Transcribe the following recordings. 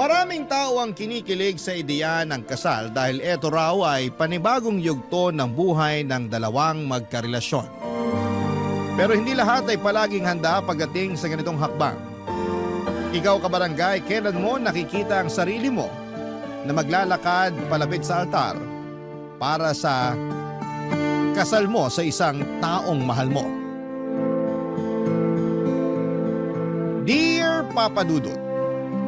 Maraming tao ang kinikilig sa ideya ng kasal dahil ito raw ay panibagong yugto ng buhay ng dalawang magkarelasyon. Pero hindi lahat ay palaging handa pagdating sa ganitong hakbang. Ikaw kabarangay, kailan mo nakikita ang sarili mo na maglalakad palapit sa altar para sa kasal mo sa isang taong mahal mo? Dear Papa Dudut,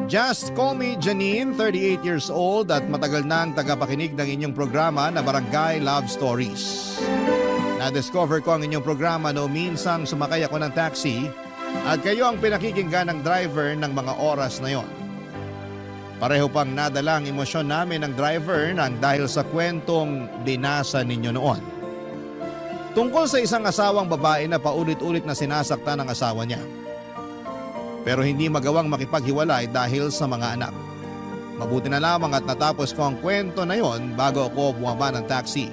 just call me Janine, 38 years old at matagal nang tagapakinig ng inyong programa na Barangay Love Stories. Na-discover ko ang inyong programa no minsang sumakay ako ng taxi at kayo ang pinakikinggan ng driver ng mga oras na yon. Pareho pang nadala ang emosyon namin ng driver nang dahil sa kwentong binasa ninyo noon. Tungkol sa isang asawang babae na paulit-ulit na sinasaktan ng asawa niya. Pero hindi magawang makipaghiwalay dahil sa mga anak. Mabuti na lamang at natapos ko ang kwento na yon bago ako bumaba ng taxi.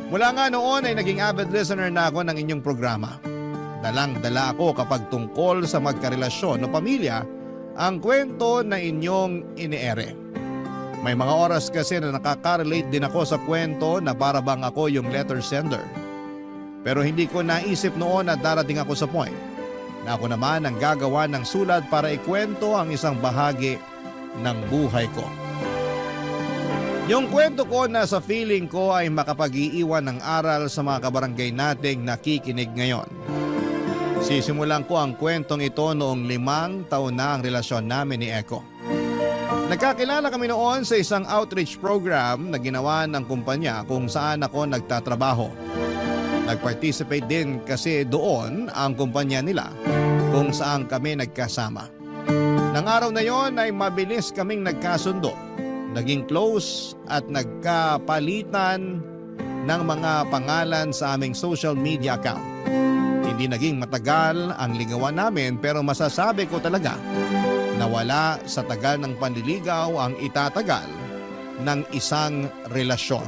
Mula nga noon ay naging avid listener na ako ng inyong programa. Dalang-dala ako kapag tungkol sa magkarelasyon o pamilya ang kwento na inyong iniere. May mga oras kasi na nakaka-relate din ako sa kwento na para bang ako yung letter sender. Pero hindi ko naisip noon na darating ako sa point na ako naman ang gagawa ng sulat para ikwento ang isang bahagi ng buhay ko. Yung kwento ko na sa feeling ko ay makapag-iiwan ng aral sa mga kabarangay nating nakikinig ngayon. Sisimulan ko ang kwentong ito noong 5 taon na ang relasyon namin ni Eko. Nagkakilala kami noon sa isang outreach program na ginawa ng kumpanya kung saan ako nagtatrabaho. Nag-participate din kasi doon ang kumpanya nila kung saan kami nagkasama. Nang araw na yon ay mabilis kaming nagkasundo, naging close at nagkapalitan ng mga pangalan sa aming social media account. Hindi naging matagal ang ligawan namin pero masasabi ko talaga na wala sa tagal ng panliligaw ang itatagal ng isang relasyon.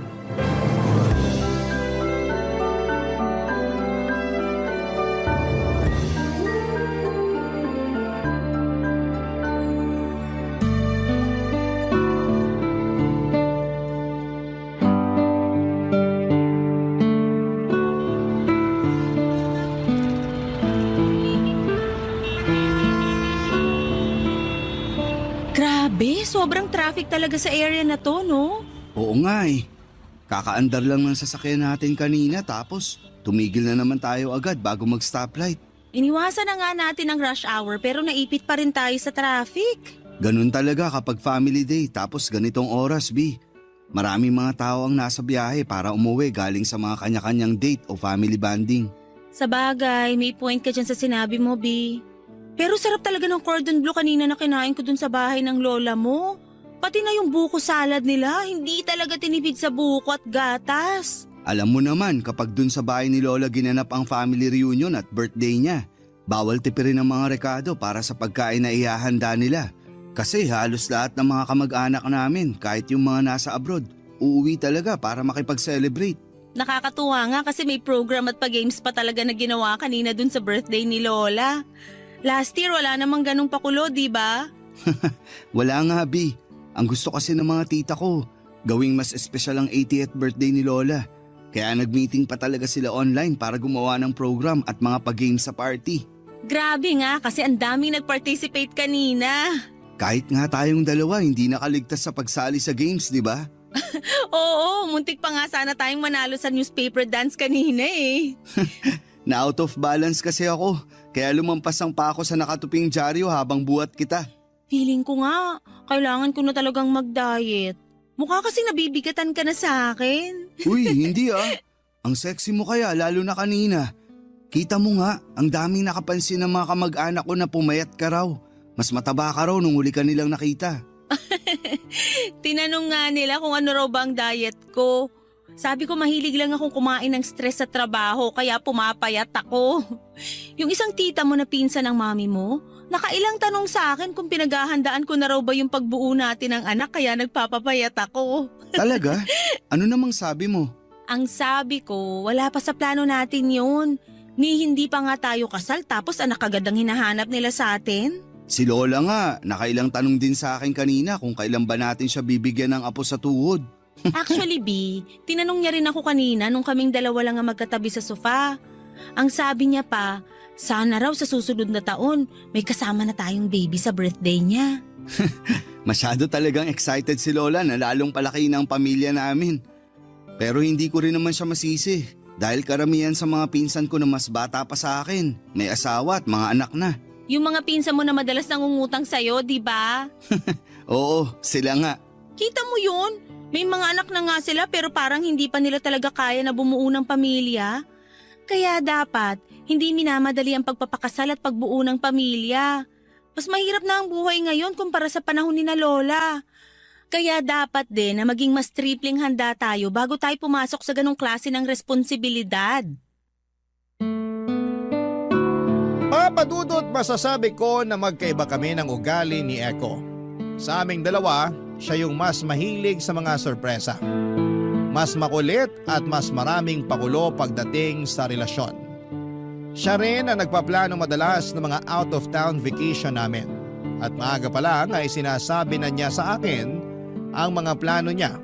Grabe, sobrang traffic talaga sa area na to, no? Oo nga eh. Kakaandar lang ng sasakyan natin kanina tapos tumigil na naman tayo agad bago mag-stoplight. Iniwasan na nga natin ang rush hour pero naipit pa rin tayo sa traffic. Ganun talaga kapag family day tapos ganitong oras, B. Maraming mga tao ang nasa biyahe para umuwi galing sa mga kanya-kanyang date o family bonding. Sa bagay, may point ka dyan sa sinabi mo, B. Pero sarap talaga ng cordon bleu kanina na kinain ko dun sa bahay ng lola mo. Pati na yung buko salad nila, hindi talaga tinipid sa buko at gatas. Alam mo naman kapag dun sa bahay ni Lola ginanap ang family reunion at birthday niya, bawal tipirin ang mga rekado para sa pagkain na ihahanda nila. Kasi halos lahat ng mga kamag-anak namin, kahit yung mga nasa abroad, uuwi talaga para makipag-celebrate. Nakakatuwa nga kasi may program at pa-games pa talaga na ginawa kanina dun sa birthday ni Lola. Last year wala namang ganung pakulo, di ba? Wala nga, B. Ang gusto kasi ng mga tita ko, gawing mas espesyal ang 80th birthday ni Lola. Kaya nag-meeting pa talaga sila online para gumawa ng program at mga pa-games sa party. Grabe nga kasi ang daming nag-participate kanina. Kahit nga tayong dalawa hindi nakaligtas sa pagsali sa games, di ba? Oo, muntik pa nga sana tayong manalo sa newspaper dance kanina eh. Na out of balance kasi ako, kaya lumampas ang pa ako sa nakatuping dyaryo habang buhat kita. Feeling ko nga, kailangan ko na talagang mag-diet. Mukha kasing nabibigatan ka na sa akin. Uy, hindi ah. Ang sexy mo kaya, lalo na kanina. Kita mo nga, ang daming nakapansin ng mga kamag-anak ko na pumayat ka raw. Mas mataba ka raw nung huli ka nilang nakita. Tinanong nga nila kung ano raw ba ang diet ko. Sabi ko mahilig lang akong kumain ng stress sa trabaho kaya pumapayat ako. Yung isang tita mo na pinsan ng mami mo, nakailang tanong sa akin kung pinaghahandaan ko na raw ba yung pagbuo natin ng anak kaya nagpapapayat ako. Talaga? Ano namang sabi mo? Ang sabi ko, wala pa sa plano natin yun. Ni hindi pa nga tayo kasal tapos anak agad ang hinahanap nila sa atin. Si Lola nga, nakailang tanong din sa akin kanina kung kailan ba natin siya bibigyan ng apo sa tuhod. Actually, B, tinanong niya rin ako kanina nung kaming dalawa lang ang magkatabi sa sofa. Ang sabi niya pa, sana raw sa susunod na taon may kasama na tayong baby sa birthday niya. Masyado talagang excited si Lola na lalong palaki ng pamilya namin. Pero hindi ko rin naman siya masisi dahil karamihan sa mga pinsan ko na mas bata pa sa akin, may asawa at mga anak na. Yung mga pinsan mo na madalas nangungutang sa'yo, di ba? Oo, sila nga. Kita mo yun? May mga anak na nga sila pero parang hindi pa nila talaga kaya na bumuo ng pamilya. Kaya dapat, hindi minamadali ang pagpapakasal at pagbuo ng pamilya. Mas mahirap na ang buhay ngayon kumpara sa panahon ni na Lola. Kaya dapat din na maging mas tripling handa tayo bago tayo pumasok sa ganong klase ng responsibilidad. Papadudot, masasabi ko na magkaiba kami ng ugali ni Echo. Sa aming dalawa, siya yung mas mahilig sa mga sorpresa. Mas makulit at mas maraming pakulo pagdating sa relasyon. Siya rin ang nagpaplano madalas ng mga out-of-town vacation namin. At maaga pa lang ay sinasabi na niya sa akin ang mga plano niya.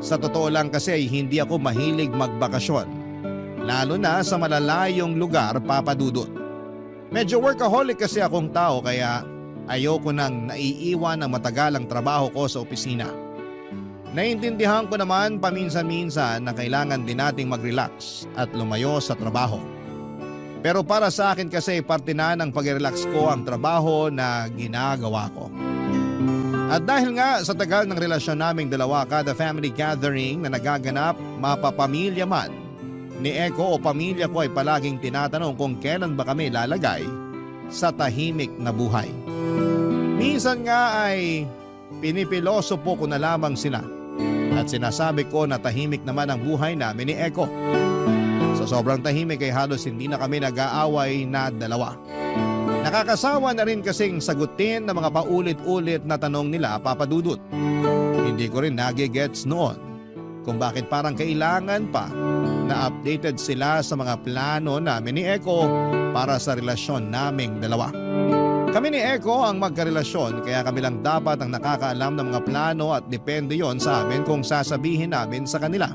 Sa totoo lang kasi ay hindi ako mahilig magbakasyon. Lalo na sa malalayong lugar, papadudot. Medyo workaholic kasi akong tao kaya ayoko nang naiiwan ang matagalang trabaho ko sa opisina. Naintindihan ko naman paminsan-minsan na kailangan din nating mag-relax at lumayo sa trabaho. Pero para sa akin kasi parte na ng pag-relax ko ang trabaho na ginagawa ko. At dahil nga sa tagal ng relasyon naming dalawa, kada family gathering na nagaganap, mapapamilya man ni Echo o pamilya ko ay palaging tinatanong kung kailan ba kami lalagay sa tahimik na buhay. Minsan nga ay pinipilosopo ko na lamang sila at sinasabi ko na tahimik naman ang buhay namin ni Echo. Sa sobrang tahimik ay halos hindi na kami nag-aaway na dalawa. Nakakasawa na rin kasing sagutin ng mga paulit-ulit na tanong nila, papadudot. Hindi ko rin nagigets noon kung bakit parang kailangan pa na updated sila sa mga plano namin ni Echo para sa relasyon naming dalawa. Kami ni Echo ang magkarelasyon kaya kami lang dapat ang nakakaalam ng mga plano at depende yon sa amin kung sasabihin namin sa kanila.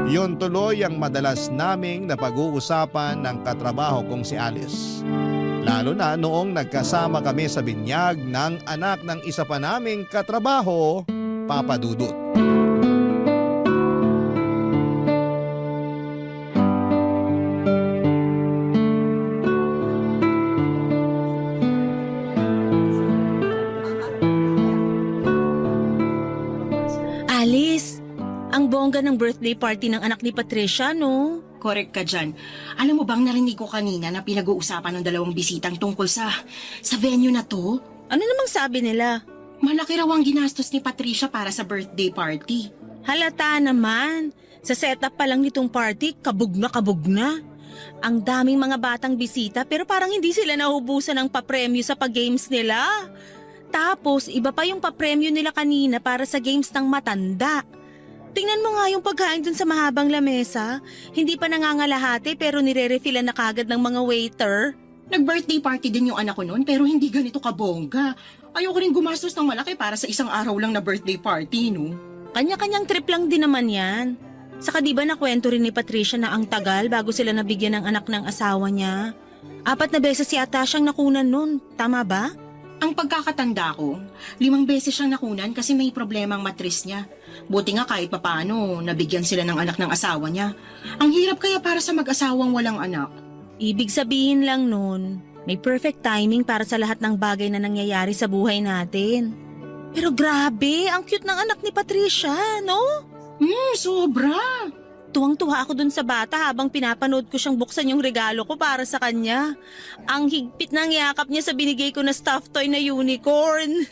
Yun tuloy ang madalas naming napag-uusapan ng katrabaho kong si Alice. Lalo na noong nagkasama kami sa binyag ng anak ng isa pa naming katrabaho, Papa Dudut. Alice, ang bongga ng birthday party ng anak ni Patricia, no? Correct ka dyan. Alam mo bang narinig ko kanina na pinag-uusapan ng dalawang bisitang tungkol sa venue na to? Ano namang sabi nila? Malaki raw ang ginastos ni Patricia para sa birthday party. Halata naman. Sa setup pa lang nitong party, kabog na kabog na. Ang daming mga batang bisita pero parang hindi sila nahubusan ng papremyo sa pag-games nila. Tapos iba pa yung papremyo nila kanina para sa games ng matanda. Tingnan mo nga yung pagkain dun sa mahabang lamesa. Hindi pa nangangalahati pero nire-refillan na kagad ng mga waiter. Nag-birthday party din yung anak ko noon pero hindi ganito kabongga. Ayoko rin gumastos ng malaki para sa isang araw lang na birthday party, no? Kanya-kanyang trip lang din naman yan. Saka di ba nakwento rin ni Patricia na ang tagal bago sila nabigyan ng anak ng asawa niya? 4 na beses yata siyang nakunan nun, tama ba? Ang pagkakatanda ko, 5 beses siyang nakunan kasi may problema ang matris niya. Buti nga kahit papano, nabigyan sila ng anak ng asawa niya. Ang hirap kaya para sa mag-asawang walang anak. Ibig sabihin lang nun, may perfect timing para sa lahat ng bagay na nangyayari sa buhay natin. Pero grabe, ang cute ng anak ni Patricia, no? Sobra! Tuwang-tuwa ako dun sa bata habang pinapanood ko siyang buksan yung regalo ko para sa kanya. Ang higpit ng yakap niya sa binigay ko na stuffed toy na unicorn.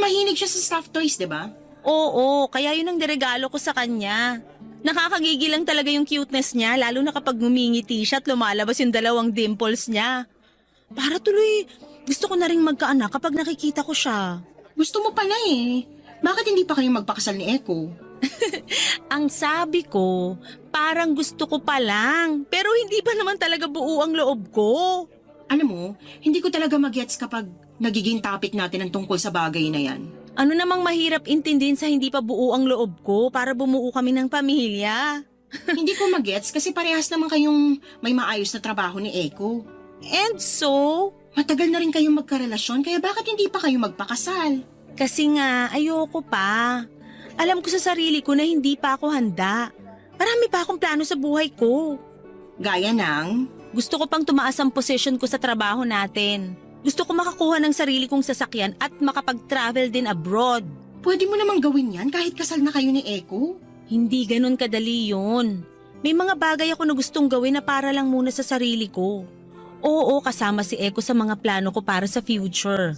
Mahilig siya sa stuffed toys, di ba? Oo, kaya yun ang niregalo ko sa kanya. Nakakagigil lang talaga yung cuteness niya, lalo na kapag ngumingiti siya at lumalabas yung 2 dimples niya. Para tuloy, gusto ko na rin magkaanak kapag nakikita ko siya. Gusto mo pala eh. Bakit hindi pa kayo magpakasal ni Echo? Ang sabi ko, parang gusto ko pa lang, pero hindi pa naman talaga buo ang loob ko. Alam mo, hindi ko talaga magets kapag nagiging topic natin ang tungkol sa bagay na yan? Ano namang mahirap intindihin sa hindi pa buo ang loob ko para bumuo kami ng pamilya? Hindi ko magets kasi parehas naman kayong may maayos na trabaho ni Eko. And so, Matagal na rin kayong magkarelasyon kaya bakit hindi pa kayo magpakasal? kasi nga ayoko pa. Alam ko sa sarili ko na hindi pa ako handa. Marami pa akong plano sa buhay ko. Gaya ng... Gusto ko pang tumaas ang position ko sa trabaho natin. Gusto ko makakuha ng sarili kong sasakyan at makapag-travel din abroad. Pwede mo namang gawin yan kahit kasal na kayo ni Eko. Hindi ganun kadali yun. May mga bagay ako na gustong gawin na para lang muna sa sarili ko. Oo, kasama si Eko sa mga plano ko para sa future.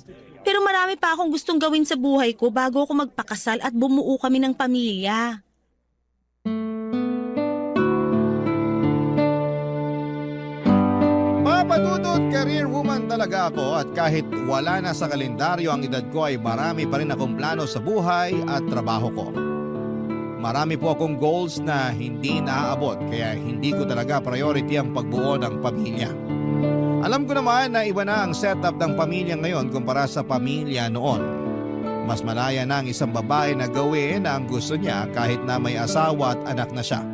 Pero marami pa akong gustong gawin sa buhay ko bago ako magpakasal at bumuo kami ng pamilya. Papadudot, career woman talaga ako at kahit wala na sa kalendaryo ang edad ko ay marami pa rin akong plano sa buhay at trabaho ko. Marami po akong goals na hindi naaabot kaya hindi ko talaga priority ang pagbuo ng pamilya. Alam ko naman na iba na ang setup ng pamilya ngayon kumpara sa pamilya noon. Mas malaya na ang isang babae na gawin na ang gusto niya kahit na may asawa at anak na siya.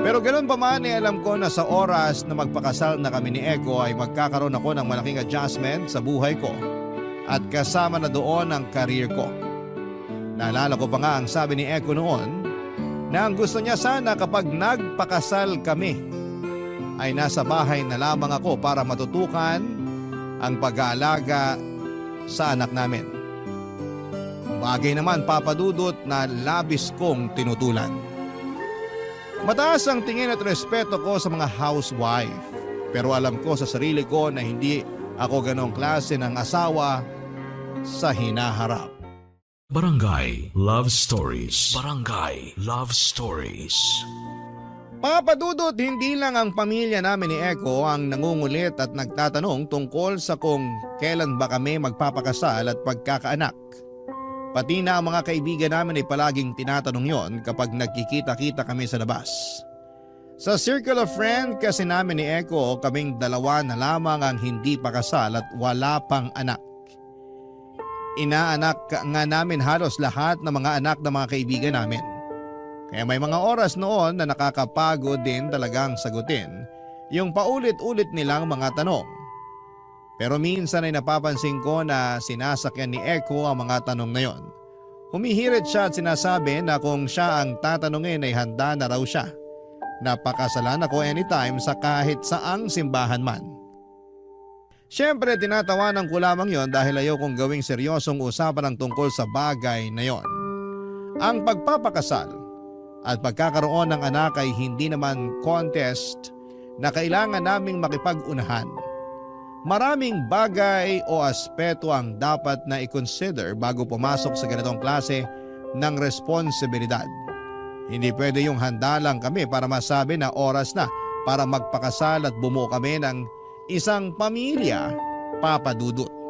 Pero ganoon pa man alam ko na sa oras na magpakasal na kami ni Eko ay magkakaroon ako ng malaking adjustment sa buhay ko at kasama na doon ang career ko. Naalala ko pa nga ang sabi ni Eko noon na ang gusto niya sana kapag nagpakasal kami ay nasa bahay na lamang ako para matutukan ang pag-aalaga sa anak namin. Bagay naman papadudot na labis kong tinutulan. Mataas ang tingin at respeto ko sa mga housewife. Pero alam ko sa sarili ko na hindi ako ganong klase ng asawa sa hinaharap. Barangay Love Stories. Barangay Love Stories. Papadudot, hindi lang ang pamilya namin ni Eko ang nangungulit at nagtatanong tungkol sa kung kailan ba kami magpapakasal at pagkakaanak. Pati na ang mga kaibigan namin ay palaging tinatanong yon kapag nagkikita-kita kami sa labas. Sa circle of friend kasi namin ni Eko, kaming dalawa na lamang ang hindi pa kasal at wala pang anak. Inaanak nga namin halos lahat ng mga anak ng mga kaibigan namin. Kaya may mga oras noon na nakakapagod din talagang sagutin yung paulit-ulit nilang mga tanong. Pero minsan ay napapansin ko na sinasakyan ni Eko ang mga tanong na yon. Humihirit siya at sinasabi na kung siya ang tatanungin ay handa na raw siya. Napakasalan ako anytime sa kahit saang simbahan man. Siyempre tinatawanan ko lamang yon dahil ayaw kong gawing seryosong usapan ang tungkol sa bagay na yon. Ang pagpapakasal at pagkakaroon ng anak ay hindi naman contest na kailangan naming makipag-unahan. Maraming bagay o aspeto ang dapat na i-consider bago pumasok sa ganitong klase ng responsibilidad. Hindi pwede yung handa lang kami para masabi na oras na para magpakasal at bumuo kami ng isang pamilya, papadudot.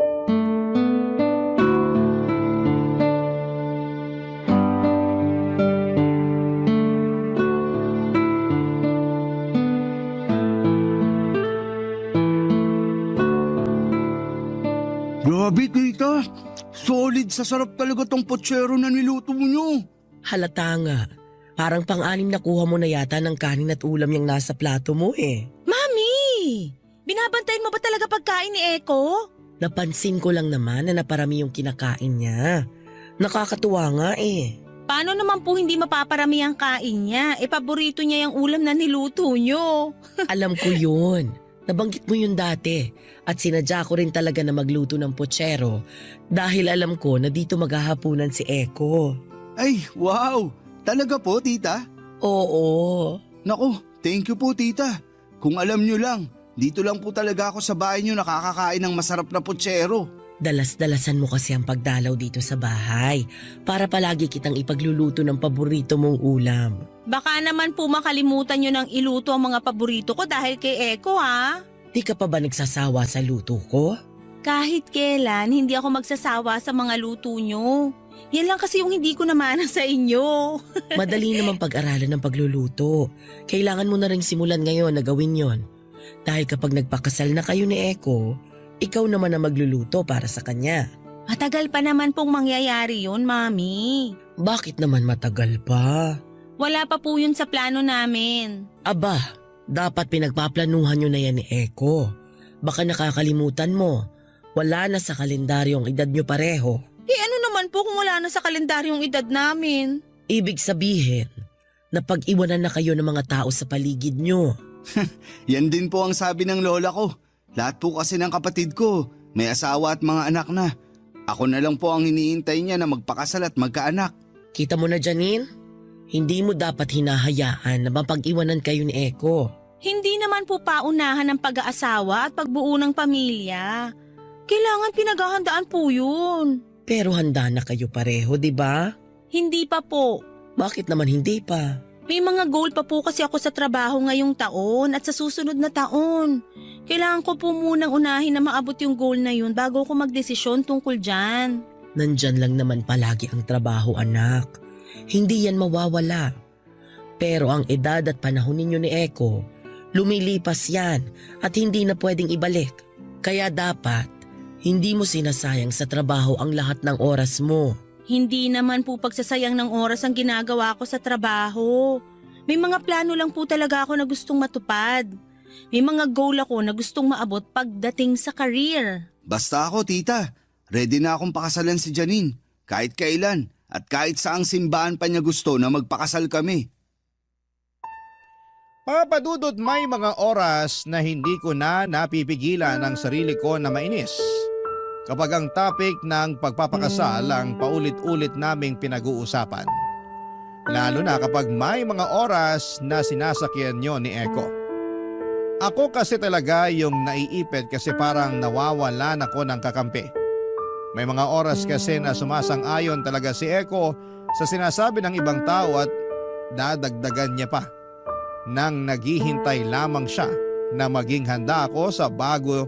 Grabe tita, solid sa sarap talaga tong potsero na niluto nyo. Halata nga. Parang pang-anim na kuha mo na yata ng kanin at ulam yung nasa plato mo eh. Mami! Binabantayan mo ba talaga pagkain ni Eko? Napansin ko lang naman na naparami yung kinakain niya. Nakakatuwa nga eh. Paano naman po hindi mapaparami ang kain niya? Paborito niya yung ulam na niluto niyo. Alam ko yun. Nabanggit mo yun dati. At sinadya ko rin talaga na magluto ng potsero dahil alam ko na dito maghahapunan si Eko. Ay, wow! Talaga po tita? Oo. Naku, thank you po tita. Kung alam nyo lang, dito lang po talaga ako sa bahay nyo nakakakain ng masarap na potsero. Dalas-dalasan mo kasi ang pagdalaw dito sa bahay para palagi kitang ipagluluto ng paborito mong ulam. Baka naman po makalimutan niyo ng iluto ang mga paborito ko dahil kay Eko ha? Di ka pa ba nagsasawa sa luto ko? Kahit kailan, hindi ako magsasawa sa mga luto niyo. Yan lang kasi yung hindi ko namana sa inyo. Madali naman pag-aralan ng pagluluto. Kailangan mo na rin simulan ngayon na gawin yon. Dahil kapag nagpakasal na kayo ni Eko, ikaw naman na magluluto para sa kanya. Matagal pa naman pong mangyayari yun, Mami. Bakit naman matagal pa? Wala pa po yun sa plano namin. Aba, dapat pinagpaplanuhan nyo na yan ni Eko. Baka nakakalimutan mo. Wala na sa kalendaryong edad nyo pareho. Ano naman po kung wala na sa kalendaryong edad namin? Ibig sabihin, napag-iwanan na kayo ng mga tao sa paligid nyo. Yan din po ang sabi ng lola ko. Lahat po kasi ng kapatid ko, may asawa at mga anak na. Ako na lang po ang iniintay niya na magpakasal at magkaanak. Kita mo na, Janine? Hindi mo dapat hinahayaan na mapag-iwanan kayo ni Eko. Hindi naman po paunahan ng pag-aasawa at pagbuo ng pamilya. Kailangan pinaghahandaan po yun. Pero handa na kayo pareho, di ba? Hindi pa po. Bakit naman hindi pa? May mga goal pa po kasi ako sa trabaho ngayong taon at sa susunod na taon. Kailangan ko po munang unahin na maabot yung goal na yun bago ko magdesisyon tungkol dyan. Nandyan lang naman palagi ang trabaho, anak. Hindi yan mawawala. Pero ang edad at panahon ninyo ni Eko, lumilipas yan at hindi na pwedeng ibalik. Kaya dapat, hindi mo sinasayang sa trabaho ang lahat ng oras mo. Hindi naman po pagsasayang ng oras ang ginagawa ko sa trabaho. May mga plano lang po talaga ako na gustong matupad. May mga goal ako na gustong maabot pagdating sa career. Basta ako, tita. Ready na akong pakasalan si Janine. Kahit kailan at kahit saang simbahan pa niya gusto na magpakasal kami. Papadudot, may mga oras na hindi ko na napipigilan ang sarili ko na mainis kapag ang topic ng pagpapakasal ang paulit-ulit naming pinag-uusapan. Lalo na kapag may mga oras na sinasakyan nyo ni Eko. Ako kasi talaga yung naiipit kasi parang nawawalan ako ng kakampi. May mga oras kasi na sumasang-ayon talaga si Eko sa sinasabi ng ibang tao at dadagdagan niya pa nang naghihintay lamang siya na maging handa ako sa bago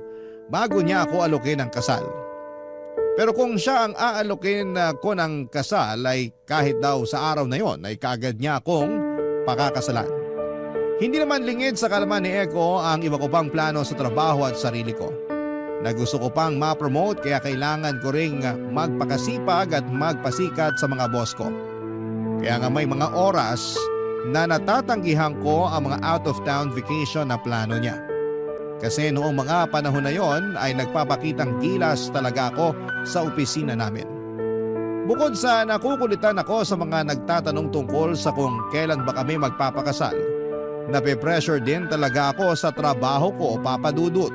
niya ako alukin ng kasal. Pero kung siya ang aalokin ko ng kasal ay kahit daw sa araw na yon ay kaagad niya akong pakakasalan. Hindi naman lingid sa kalaman ni Eko ang iba ko pang plano sa trabaho at sarili ko. Na gusto ko pang ma-promote kaya kailangan ko ring magpakasipag at magpasikat sa mga boss ko. Kaya nga may mga oras na natatanggihan ko ang mga out of town vacation na plano niya. Kasi noong mga panahon na yon ay nagpapakitang gilas talaga ako sa opisina namin. Bukod sa nakukulitan ako sa mga nagtatanong tungkol sa kung kailan ba kami magpapakasal, nape-pressure din talaga ako sa trabaho ko o papadudot.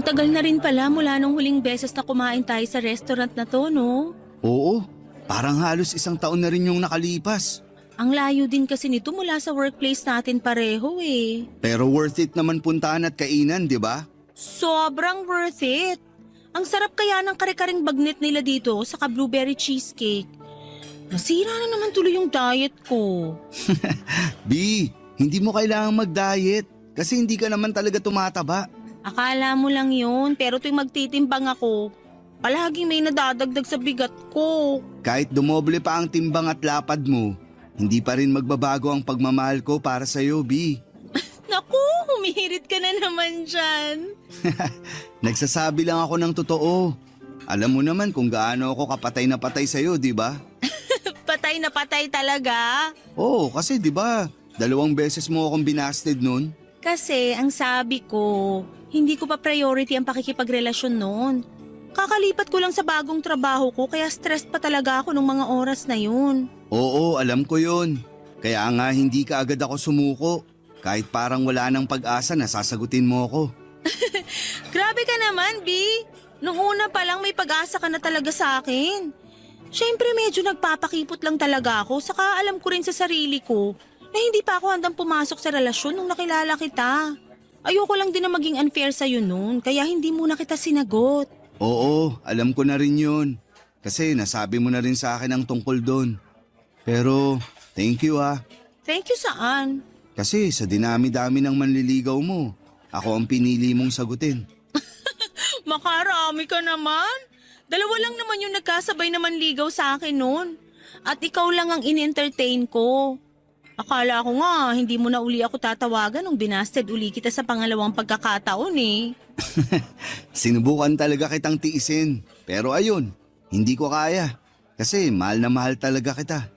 Tagal na rin pala mula nung huling beses na kumain tayo sa restaurant na to, no? Oo, parang halos 1 taon na rin yung nakalipas. Ang layo din kasi nito mula sa workplace natin pareho eh. Pero worth it naman puntahan at kainan, di ba? Sobrang worth it. Ang sarap kaya ng kare-karing bagnet nila dito saka blueberry cheesecake. Nasira na naman tuloy yung diet ko. B, hindi mo kailangang mag-diet kasi hindi ka naman talaga tumataba. Akala mo lang yun, pero tuwing magtitimbang ako, palaging may nadadagdag sa bigat ko. Kahit dumoble pa ang timbang at lapad mo, hindi pa rin magbabago ang pagmamahal ko para sa'yo, B. Naku, humihirit ka na naman dyan. Nagsasabi lang ako ng totoo. Alam mo naman kung gaano ako kapatay na patay sa'yo, di ba? Patay na patay talaga. Oo, kasi di ba, 2 beses mo akong binasted nun. Kasi ang sabi ko, hindi ko pa priority ang pakikipagrelasyon noon. Kakalipat ko lang sa bagong trabaho ko kaya stressed pa talaga ako nung mga oras na yun. Oo, alam ko yun. Kaya nga hindi ka agad ako sumuko. Kahit parang wala nang pag-asa na sasagutin mo ako. Grabe ka naman, B. Nung una pa lang may pag-asa ka na talaga sa akin. Siyempre medyo nagpapakipot lang talaga ako saka alam ko rin sa sarili ko na hindi pa ako handang pumasok sa relasyon nung nakilala kita. Ayoko lang din na maging unfair sa'yo noon kaya hindi muna kita sinagot. Oo, alam ko na rin yun. Kasi nasabi mo na rin sa akin ang tungkol doon. Pero thank you ah. Thank you saan? Kasi sa dinami-dami ng manliligaw mo, ako ang pinili mong sagutin. Makarami ka naman. Dalawa lang naman yung nagkasabay naman ligaw sa akin noon. At ikaw lang ang in-entertain ko. Akala ko nga, hindi mo na uli ako tatawagan nung binasted uli kita sa pangalawang pagkakataon eh. Sinubukan talaga kitang tiisin. Pero ayun, hindi ko kaya. Kasi mahal na mahal talaga kita.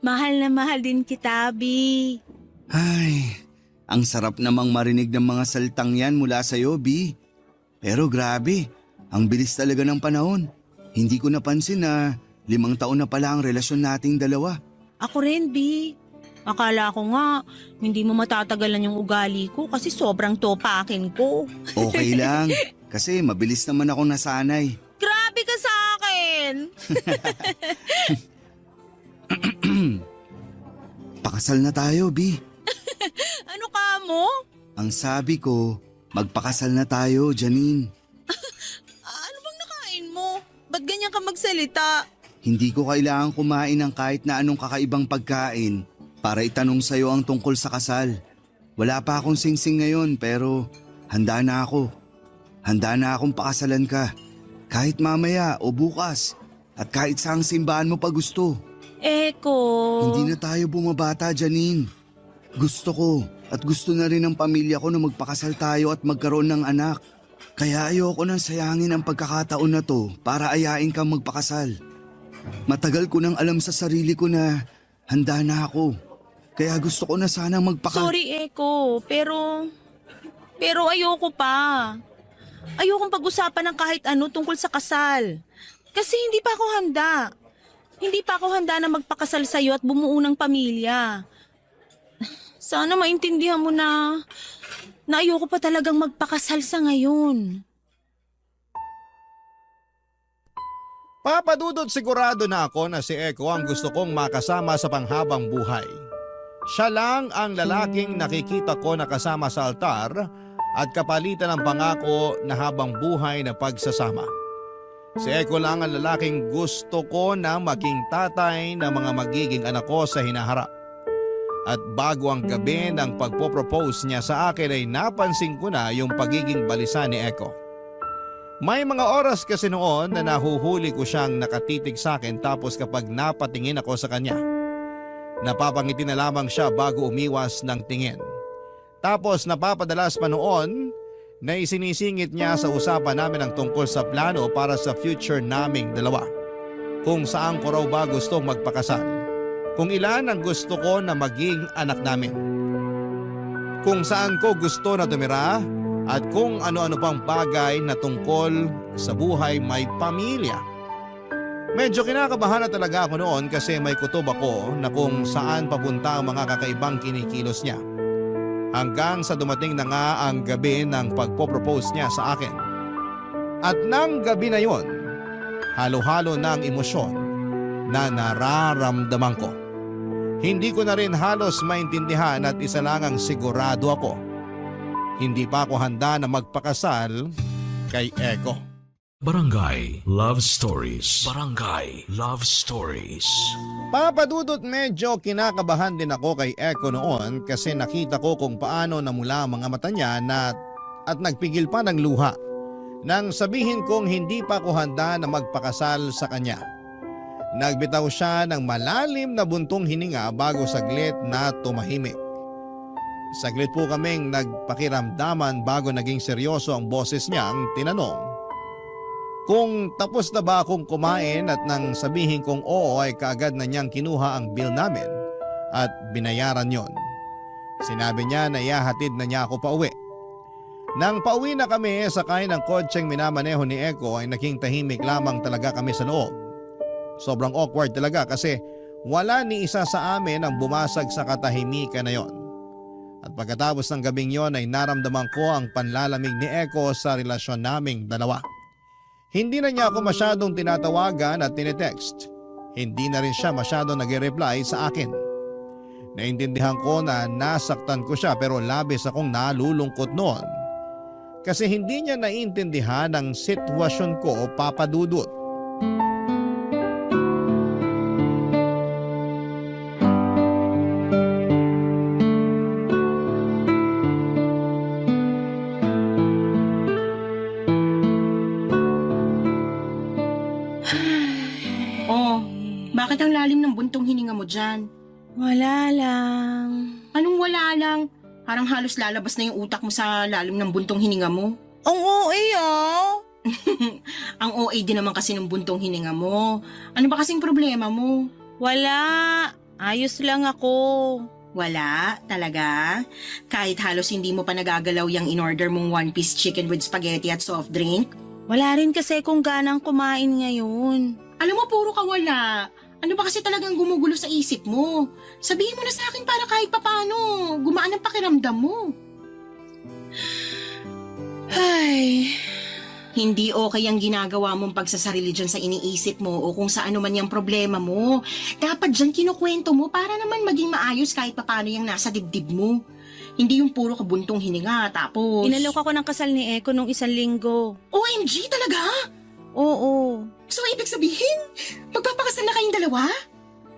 Mahal na mahal din kita, Bi. Ay, ang sarap namang marinig ng mga salitang yan mula sa'yo, B. Pero grabe, ang bilis talaga ng panahon. Hindi ko napansin na 5 taon na pala ang relasyon nating dalawa. Ako rin, Bi. Akala ko nga, hindi mo matatagalan yung ugali ko kasi sobrang topakin ko. Okay lang, kasi mabilis naman akong nasanay. Grabe ka sa akin! Pakasal na tayo, B. Ano ka mo? Ang sabi ko, magpakasal na tayo, Janine. Ano bang nakain mo? Ba't ganyan ka magsalita? Hindi ko kailangan kumain ng kahit na anong kakaibang pagkain para itanong sa'yo ang tungkol sa kasal. Wala pa akong singsing ngayon pero handa na ako. Handa na akong pakasalan ka. Kahit mamaya o bukas at kahit saang simbahan mo pa gusto. Eko. Hindi na tayo bumabata, Janine. Gusto ko at gusto na rin ng pamilya ko na magpakasal tayo at magkaroon ng anak. Kaya ayoko nang sayangin ang pagkakataon na to para ayain kang magpakasal. Matagal ko nang alam sa sarili ko na handa na ako. Kaya gusto ko na sanang Sorry, Eko. Pero ayoko pa. Ayokong pag-usapan ng kahit ano tungkol sa kasal. Kasi hindi pa ako handa. Hindi pa ako handa na magpakasal sa'yo at bumuo ng pamilya. Sana maintindihan mo na ayoko pa talagang magpakasal sa ngayon. Papadudod sigurado na ako na si Eko ang gusto kong makasama sa panghabang buhay. Siya lang ang lalaking nakikita ko na kasama sa altar at kapalitan ng pangako na habang buhay na pagsasama. Si Eko lang ang lalaking gusto ko na maging tatay ng mga magiging anak ko sa hinaharap. At bago ang gabi ng pagpopropose niya sa akin ay napansin ko na yung pagiging balisa ni Eko. May mga oras kasi noon na nahuhuli ko siyang nakatitig sa akin tapos kapag napatingin ako sa kanya, napapangiti na lamang siya bago umiwas ng tingin. Tapos napapadalas pa noon na isinisingit niya sa usapan namin ang tungkol sa plano para sa future naming dalawa. Kung saan ko raw ba gustong magpakasal. Kung ilan ang gusto ko na maging anak namin. Kung saan ko gusto na tumira at kung ano-ano pang bagay na tungkol sa buhay may pamilya. Medyo kinakabahan na talaga ako noon kasi may kutob ako na kung saan papunta ang mga kakaibang kinikilos niya. Hanggang sa dumating na nga ang gabi ng pagpopropose niya sa akin. At nang gabi na yon, halo-halo na ang emosyon na nararamdaman ko. Hindi ko na rin halos maintindihan at isa lang ang sigurado ako. Hindi pa ako handa na magpakasal kay Eko. Barangay Love Stories. Barangay Love Stories. Papadudot medyo kinakabahan din ako kay Eko noon kasi nakita ko kung paano namula ang mga mata niya at nagpigil pa ng luha nang sabihin kong hindi pa ako handa na magpakasal sa kanya. Nagbitaw siya ng malalim na buntong hininga bago saglit na tumahimik. Saglit po kaming nagpakiramdaman bago naging seryoso ang boses niyang tinanong kung tapos na ba akong kumain at nang sabihin kong oo ay kaagad na niyang kinuha ang bill namin at binayaran yon. Sinabi niya na ihahatid na niya ako pauwi. Nang pauwi na kami sakay ng kotseng minamaneho ni Eko ay naging tahimik lamang talaga kami sa loob. Sobrang awkward talaga kasi wala ni isa sa amin ang bumasag sa katahimikan na yon. At pagkatapos ng gabing yon ay naramdaman ko ang panlalamig ni Eko sa relasyon naming dalawa. Hindi na niya ako masyadong tinatawagan at tinetext. Hindi na rin siya masyadong nag-reply sa akin. Naintindihan ko na nasaktan ko siya pero labis akong nalulungkot noon. Kasi hindi niya naiintindihan ang sitwasyon ko, papadudot. Wala lang. Anong wala lang? Parang halos lalabas na yung utak mo sa lalim ng buntong hininga mo. Ang OA ah. Ang OA din naman kasi ng buntong hininga mo. Ano ba kasing problema mo? Wala. Ayos lang ako. Wala? Talaga? Kahit halos hindi mo pa nagagalaw yung in-order mong one-piece chicken with spaghetti at soft drink? Wala rin kasi kung ganang kumain ngayon. Alam mo, puro ka wala. Ano ba kasi talagang gumugulo sa isip mo? Sabihin mo na sa akin para kahit papano, gumaan ang pakiramdam mo. Ay, Hindi okay ang ginagawa mong pagsasarili dyan sa iniisip mo o kung sa ano man yung problema mo. Dapat dyan kinukwento mo para naman maging maayos kahit papano yung nasa dibdib mo. Hindi yung puro kabuntong hininga tapos... inalok ako ng kasal ni Eko nung 1 linggo. OMG talaga? Oo. So ibig sabihin, magpapakasal na kayong dalawa?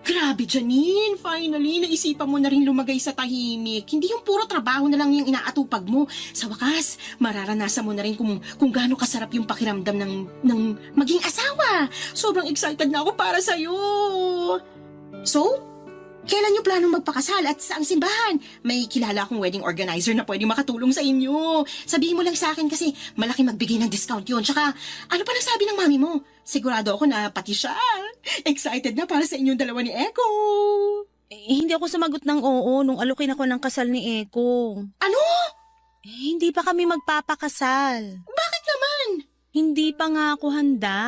Grabe, Janine. Finally, naisipan mo na rin lumagay sa tahimik. Hindi yung puro trabaho na lang yung inaatupag mo. Sa wakas, mararanasan mo na rin kung gaano kasarap yung pakiramdam ng maging asawa. Sobrang excited na ako para sa'yo. So, kailan yung planong magpakasal at saang simbahan? May kilala akong wedding organizer na pwedeng makatulong sa inyo. Sabihin mo lang sa akin kasi malaki magbigay ng discount yun. Tsaka, ano pa sabi ng mami mo? Sigurado ako na pati siya. Excited na para sa inyong dalawa ni Eko. Hindi ako sumagot ng oo nung alukin ako ng kasal ni Eko. Ano? Hindi pa kami magpapakasal. Bakit naman? Hindi pa nga ako handa.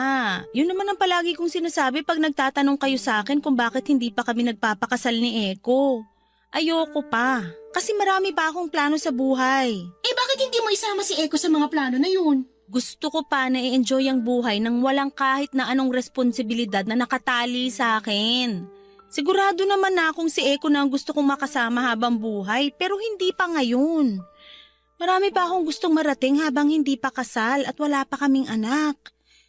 Yun naman ang palagi kong sinasabi pag nagtatanong kayo sa akin kung bakit hindi pa kami nagpapakasal ni Eko. Ayoko pa. Kasi marami pa akong plano sa buhay. Bakit hindi mo isama si Eko sa mga plano na yun? Gusto ko pa na i-enjoy ang buhay nang walang kahit na anong responsibilidad na nakatali sa akin. Sigurado naman na akong si Eko na ang gusto kong makasama habang buhay pero hindi pa ngayon. Marami pa akong gustong marating habang hindi pa kasal at wala pa kaming anak.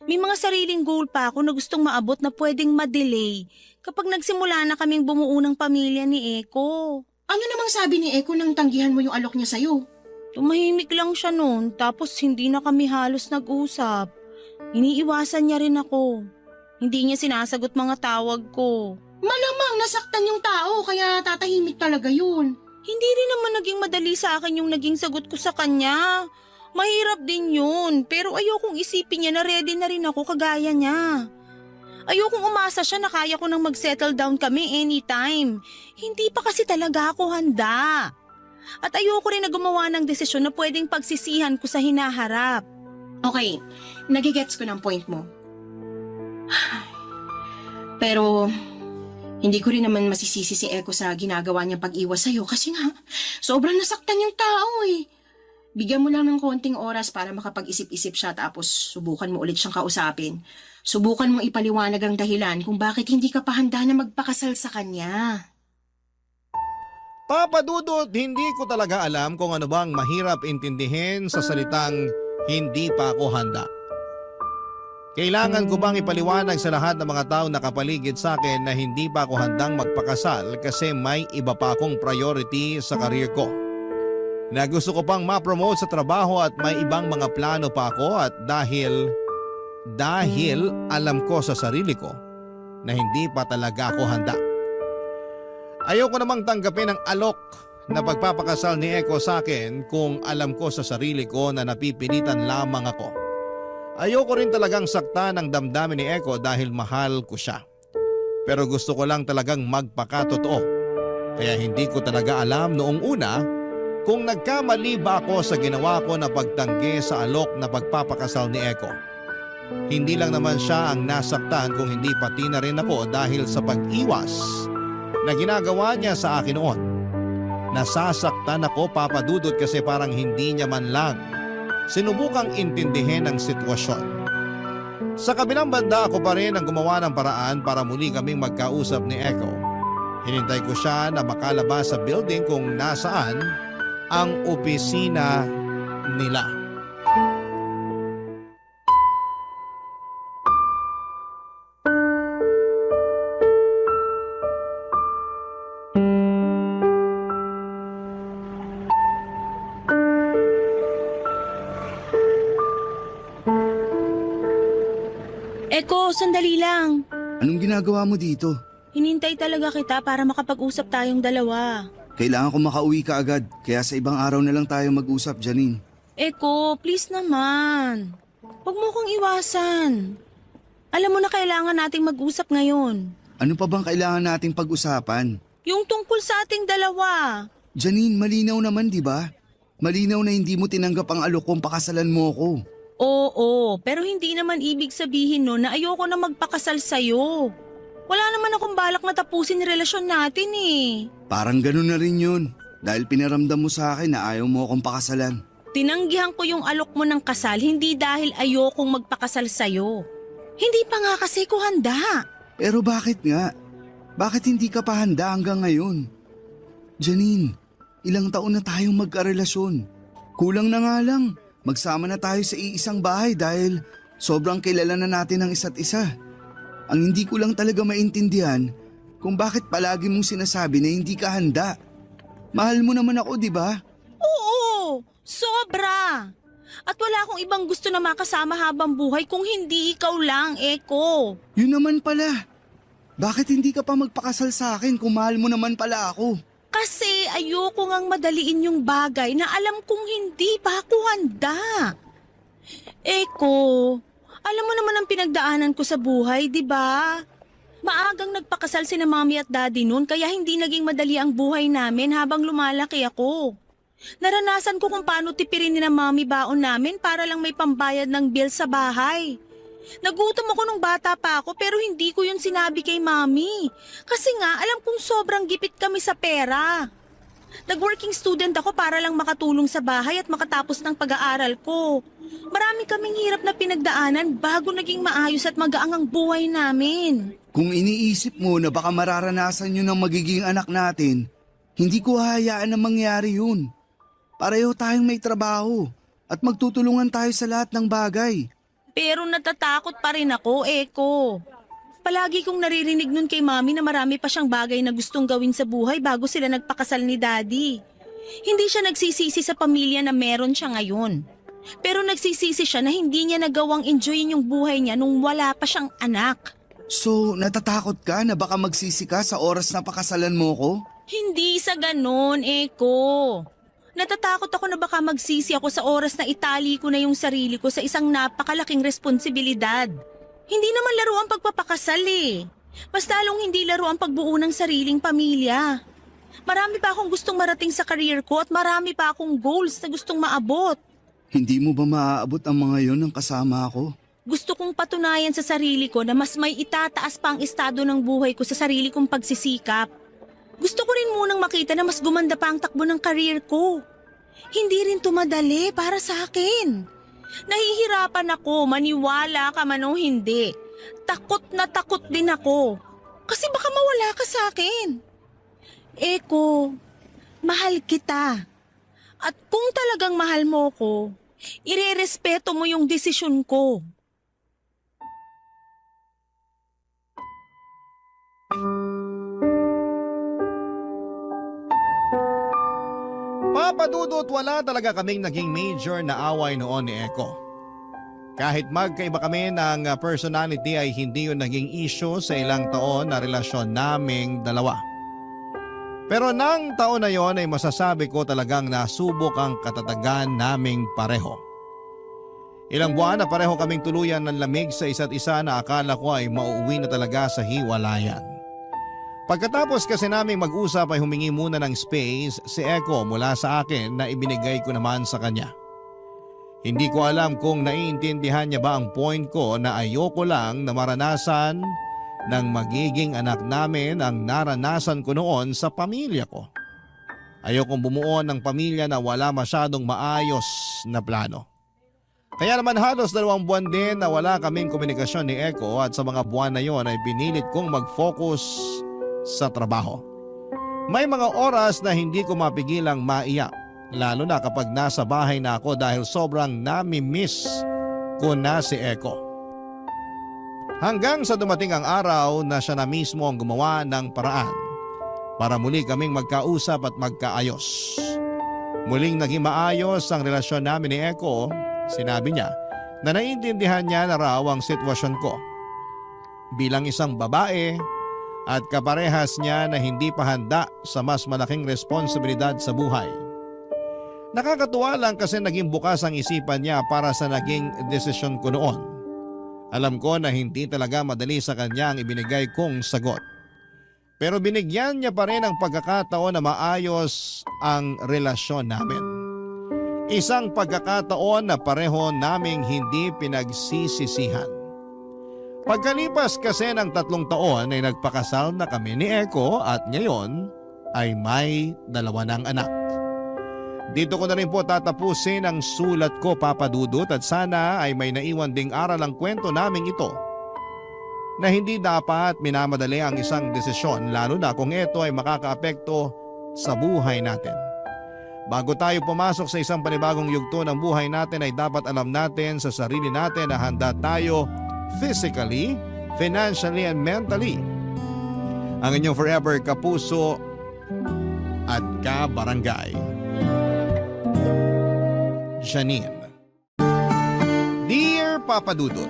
May mga sariling goal pa ako na gustong maabot na pwedeng ma-delay kapag nagsimula na kaming bumuo ng pamilya ni Eko. Ano namang sabi ni Eko nang tanggihan mo yung alok niya sa'yo? Tumahimik lang siya noon tapos hindi na kami halos nag-usap. Iniiwasan niya rin ako. Hindi niya sinasagot mga tawag ko. Malamang nasaktan yung tao kaya tatahimik talaga yun. Hindi rin naman naging madali sa akin yung naging sagot ko sa kanya. Mahirap din yun pero ayokong isipin niya na ready na rin ako kagaya niya. Ayokong umasa siya na kaya ko nang mag-settle down kami anytime. Hindi pa kasi talaga ako handa. At ayoko rin na gumawa ng desisyon na pwedeng pagsisihan ko sa hinaharap. Okay, nagigets ko ng point mo. Pero, hindi ko rin naman masisisi si Eko sa ginagawa niyang pag-iwas sa'yo kasi nga, sobrang nasaktan yung tao eh. Bigyan mo lang ng konting oras para makapag-isip-isip siya tapos subukan mo ulit siyang kausapin. Subukan mong ipaliwanag ang dahilan kung bakit hindi ka pa handa na magpakasal sa kanya. Papa Dudut, hindi ko talaga alam kung ano bang mahirap intindihin sa salitang hindi pa ako handa. Kailangan ko bang ipaliwanag sa lahat ng mga tao nakapaligid sa akin na hindi pa ako handang magpakasal kasi may iba pa akong priority sa career ko? Na gusto ko pang ma-promote sa trabaho at may ibang mga plano pa ako at dahil alam ko sa sarili ko na hindi pa talaga ako handa. Ayoko namang tanggapin ang alok na pagpapakasal ni Eko sa akin kung alam ko sa sarili ko na napipilitan lamang ako. Ayoko rin talagang saktan ang damdamin ni Eko dahil mahal ko siya. Pero gusto ko lang talagang magpakatotoo. Kaya hindi ko talaga alam noong una kung nagkamali ba ako sa ginawa ko na pagtanggi sa alok na pagpapakasal ni Eko. Hindi lang naman siya ang nasaktan kung hindi pati na rin ako dahil sa pag-iwas na ginagawa niya sa akin noon. Nasasaktan ako, Papa Dudut, kasi parang hindi niya man lang sinubukang intindihin ang sitwasyon. Sa kabilang banda ako pa rin ang gumawa ng paraan para muli kaming magkausap ni Eko. Hinintay ko siya na makalabas sa building kung nasaan ang opisina nila. Eko, sandali lang. Anong ginagawa mo dito? Hinintay talaga kita para makapag-usap tayong dalawa. Kailangan ko makauwi ka agad, kaya sa ibang araw na lang tayo mag-usap, Janine. Eko, please naman. Huwag mo kong iwasan. Alam mo na kailangan nating mag-usap ngayon. Ano pa bang kailangan nating pag-usapan? Yung tungkol sa ating dalawa. Janine, malinaw naman, di ba? Malinaw na hindi mo tinanggap ang alok kung pakasalan mo ko. Oo, pero hindi naman ibig sabihin no na ayoko na magpakasal sa'yo. Wala naman akong balak na tapusin yung relasyon natin eh. Parang ganun na rin yun. Dahil pinaramdam mo sa akin na ayaw mo akong pakasalan. Tinanggihan ko yung alok mo ng kasal hindi dahil ayokong magpakasal sa'yo. Hindi pa nga kasi ko handa. Pero bakit nga? Bakit hindi ka pa handa hanggang ngayon? Janine, ilang taon na tayong magkarelasyon. Kulang na nga lang. Magsama na tayo sa iisang bahay dahil sobrang kilala na natin ang isa't isa. Ang hindi ko lang talaga maintindihan kung bakit palagi mong sinasabi na hindi ka handa. Mahal mo naman ako, di ba? Oo, sobra. At wala akong ibang gusto na makasama habang buhay kung hindi ikaw lang, Eko. Yun naman pala. Bakit hindi ka pa magpakasal sa akin kung mahal mo naman pala ako? Kasi ayoko ngang madaliin yung bagay na alam kong hindi pa ako handa. Eko, alam mo naman ang pinagdaanan ko sa buhay, di ba? Maagang nagpakasal sina mami at daddy noon kaya hindi naging madali ang buhay namin habang lumalaki ako. Naranasan ko kung paano tipirin ni na mami baon namin para lang may pambayad ng bill sa bahay. Nagutom ako nung bata pa ako pero hindi ko yun sinabi kay mami. Kasi nga alam kong sobrang gipit kami sa pera. Nag-working student ako para lang makatulong sa bahay at makatapos ng pag-aaral ko. Marami kaming hirap na pinagdaanan bago naging maayos at magaang ang buhay namin. Kung iniisip mo na baka mararanasan yun ng magiging anak natin, hindi ko hahayaan na mangyari yun. Pareho tayong may trabaho at magtutulungan tayo sa lahat ng bagay. Pero natatakot pa rin ako, Eko. Palagi kong naririnig nun kay mami na marami pa siyang bagay na gustong gawin sa buhay bago sila nagpakasal ni daddy. Hindi siya nagsisisi sa pamilya na meron siya ngayon. Pero nagsisisi siya na hindi niya nagawang enjoyin yung buhay niya nung wala pa siyang anak. So, natatakot ka na baka magsisi ka sa oras na pakasalan mo ko? Hindi sa ganon, Eko. Natatakot ako na baka magsisi ako sa oras na itali ko na yung sarili ko sa isang napakalaking responsibilidad. Hindi naman laro ang pagpapakasal eh. Mas lalong hindi laro ang pagbuo ng sariling pamilya. Marami pa akong gustong marating sa career ko at marami pa akong goals na gustong maabot. Hindi mo ba maaabot ang mga yon ng kasama ako? Gusto kong patunayan sa sarili ko na mas may itataas pa ang estado ng buhay ko sa sarili kong pagsisikap. Gusto ko rin munang makita na mas gumanda pa ang takbo ng career ko. Hindi rin tumadali para sa akin. Nahihirapan ako, maniwala ka man o hindi. Takot na takot din ako. Kasi baka mawala ka sa akin. Eko, mahal kita. At kung talagang mahal mo ko, irerespeto mo yung desisyon ko. Papadudot wala talaga kaming naging major na away noon ni Eko. Kahit magkaiba kami ng personality ay hindi yun naging issue sa ilang taon na relasyon naming dalawa. Pero nang taon na yon ay masasabi ko talagang nasubok ang katatagan naming pareho. Ilang buwan na pareho kaming tuluyan ng lamig sa isa't isa na akala ko ay mauuwi na talaga sa hiwalayan. Pagkatapos kasi naming mag-usap ay humingi muna ng space si Eko mula sa akin na ibinigay ko naman sa kanya. Hindi ko alam kung naiintindihan niya ba ang point ko na ayoko lang na maranasan ng magiging anak namin ang naranasan ko noon sa pamilya ko. Ayokong bumuo ng pamilya na wala masyadong maayos na plano. Kaya naman halos 2 buwan din na wala kaming komunikasyon ni Eko at sa mga buwan na yon ay pinilit kong mag-focus sa trabaho. May mga oras na hindi ko mapigilang maiyak, lalo na kapag nasa bahay na ako dahil sobrang nami-miss ko na si Eko. Hanggang sa dumating ang araw na siya na mismo ang gumawa ng paraan para muli kaming magkausap at magkaayos. Muling naging maayos ang relasyon namin ni Eko. Sinabi niya na naiintindihan niya na raw ang sitwasyon ko. Bilang isang babae, at kaparehas niya na hindi pa handa sa mas malaking responsibilidad sa buhay. Nakakatuwa lang kasi naging bukas ang isipan niya para sa naging desisyon ko noon. Alam ko na hindi talaga madali sa kanya ang ibinigay kong sagot. Pero binigyan niya pa rin ang pagkakataon na maayos ang relasyon namin. Isang pagkakataon na pareho naming hindi pinagsisisihan. Pagkalipas kasi ng 3 taon ay nagpakasal na kami ni Eko at ngayon ay may 2 ng anak. Dito ko na rin po tatapusin ang sulat ko, Papa Dudut, at sana ay may naiwan ding aral ang kwento naming ito na hindi dapat minamadali ang isang desisyon lalo na kung ito ay makakaapekto sa buhay natin. Bago tayo pumasok sa isang panibagong yugto ng buhay natin ay dapat alam natin sa sarili natin na handa tayo physically, financially and mentally. Ang inyong forever kapuso at kabarangay, Janine. Dear Papa Dudut,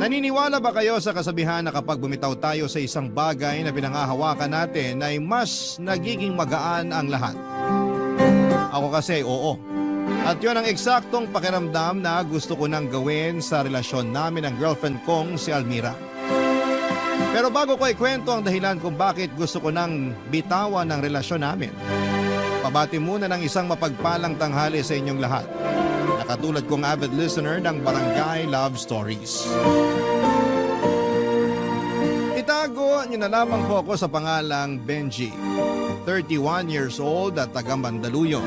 naniniwala ba kayo sa kasabihan na kapag bumitaw tayo sa isang bagay na pinangahawakan natin ay mas nagiging magaan ang lahat? Ako kasi oo. At yun ang eksaktong pakiramdam na gusto ko nang gawin sa relasyon namin ng girlfriend kong si Almira. Pero bago ko ikwento ang dahilan kung bakit gusto ko nang bitawan ang relasyon namin, pabati muna ng isang mapagpalang tanghali sa inyong lahat. Nakatulad kong avid listener ng Barangay Love Stories. Itago niyo na lamang po ako sa pangalang Benji. 31 years old at taga Mandaluyong.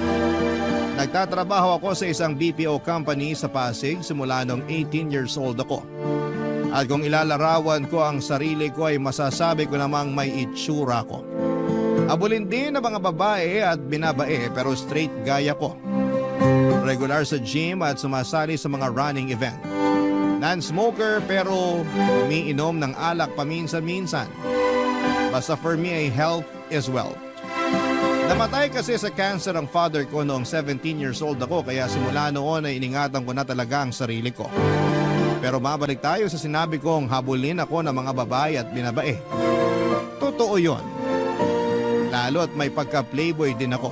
Nagtatrabaho ako sa isang BPO company sa Pasig simula nung 18 years old ako. At kung ilalarawan ko ang sarili ko ay masasabi ko namang may itsura ko. Abulin din ng mga babae at binabae pero straight gaya ko. Regular sa gym at sumasali sa mga running event. Non-smoker pero umiinom ng alak paminsan-minsan. Basta for me ay health is wealth. Namatay kasi sa cancer ang father ko noong 17 years old ako kaya simula noon ay iningatan ko na talaga ang sarili ko. Pero mabalik tayo sa sinabi kong habulin ako ng mga babae at binabae. Totoo yon. Lalo at may pagka-playboy din ako.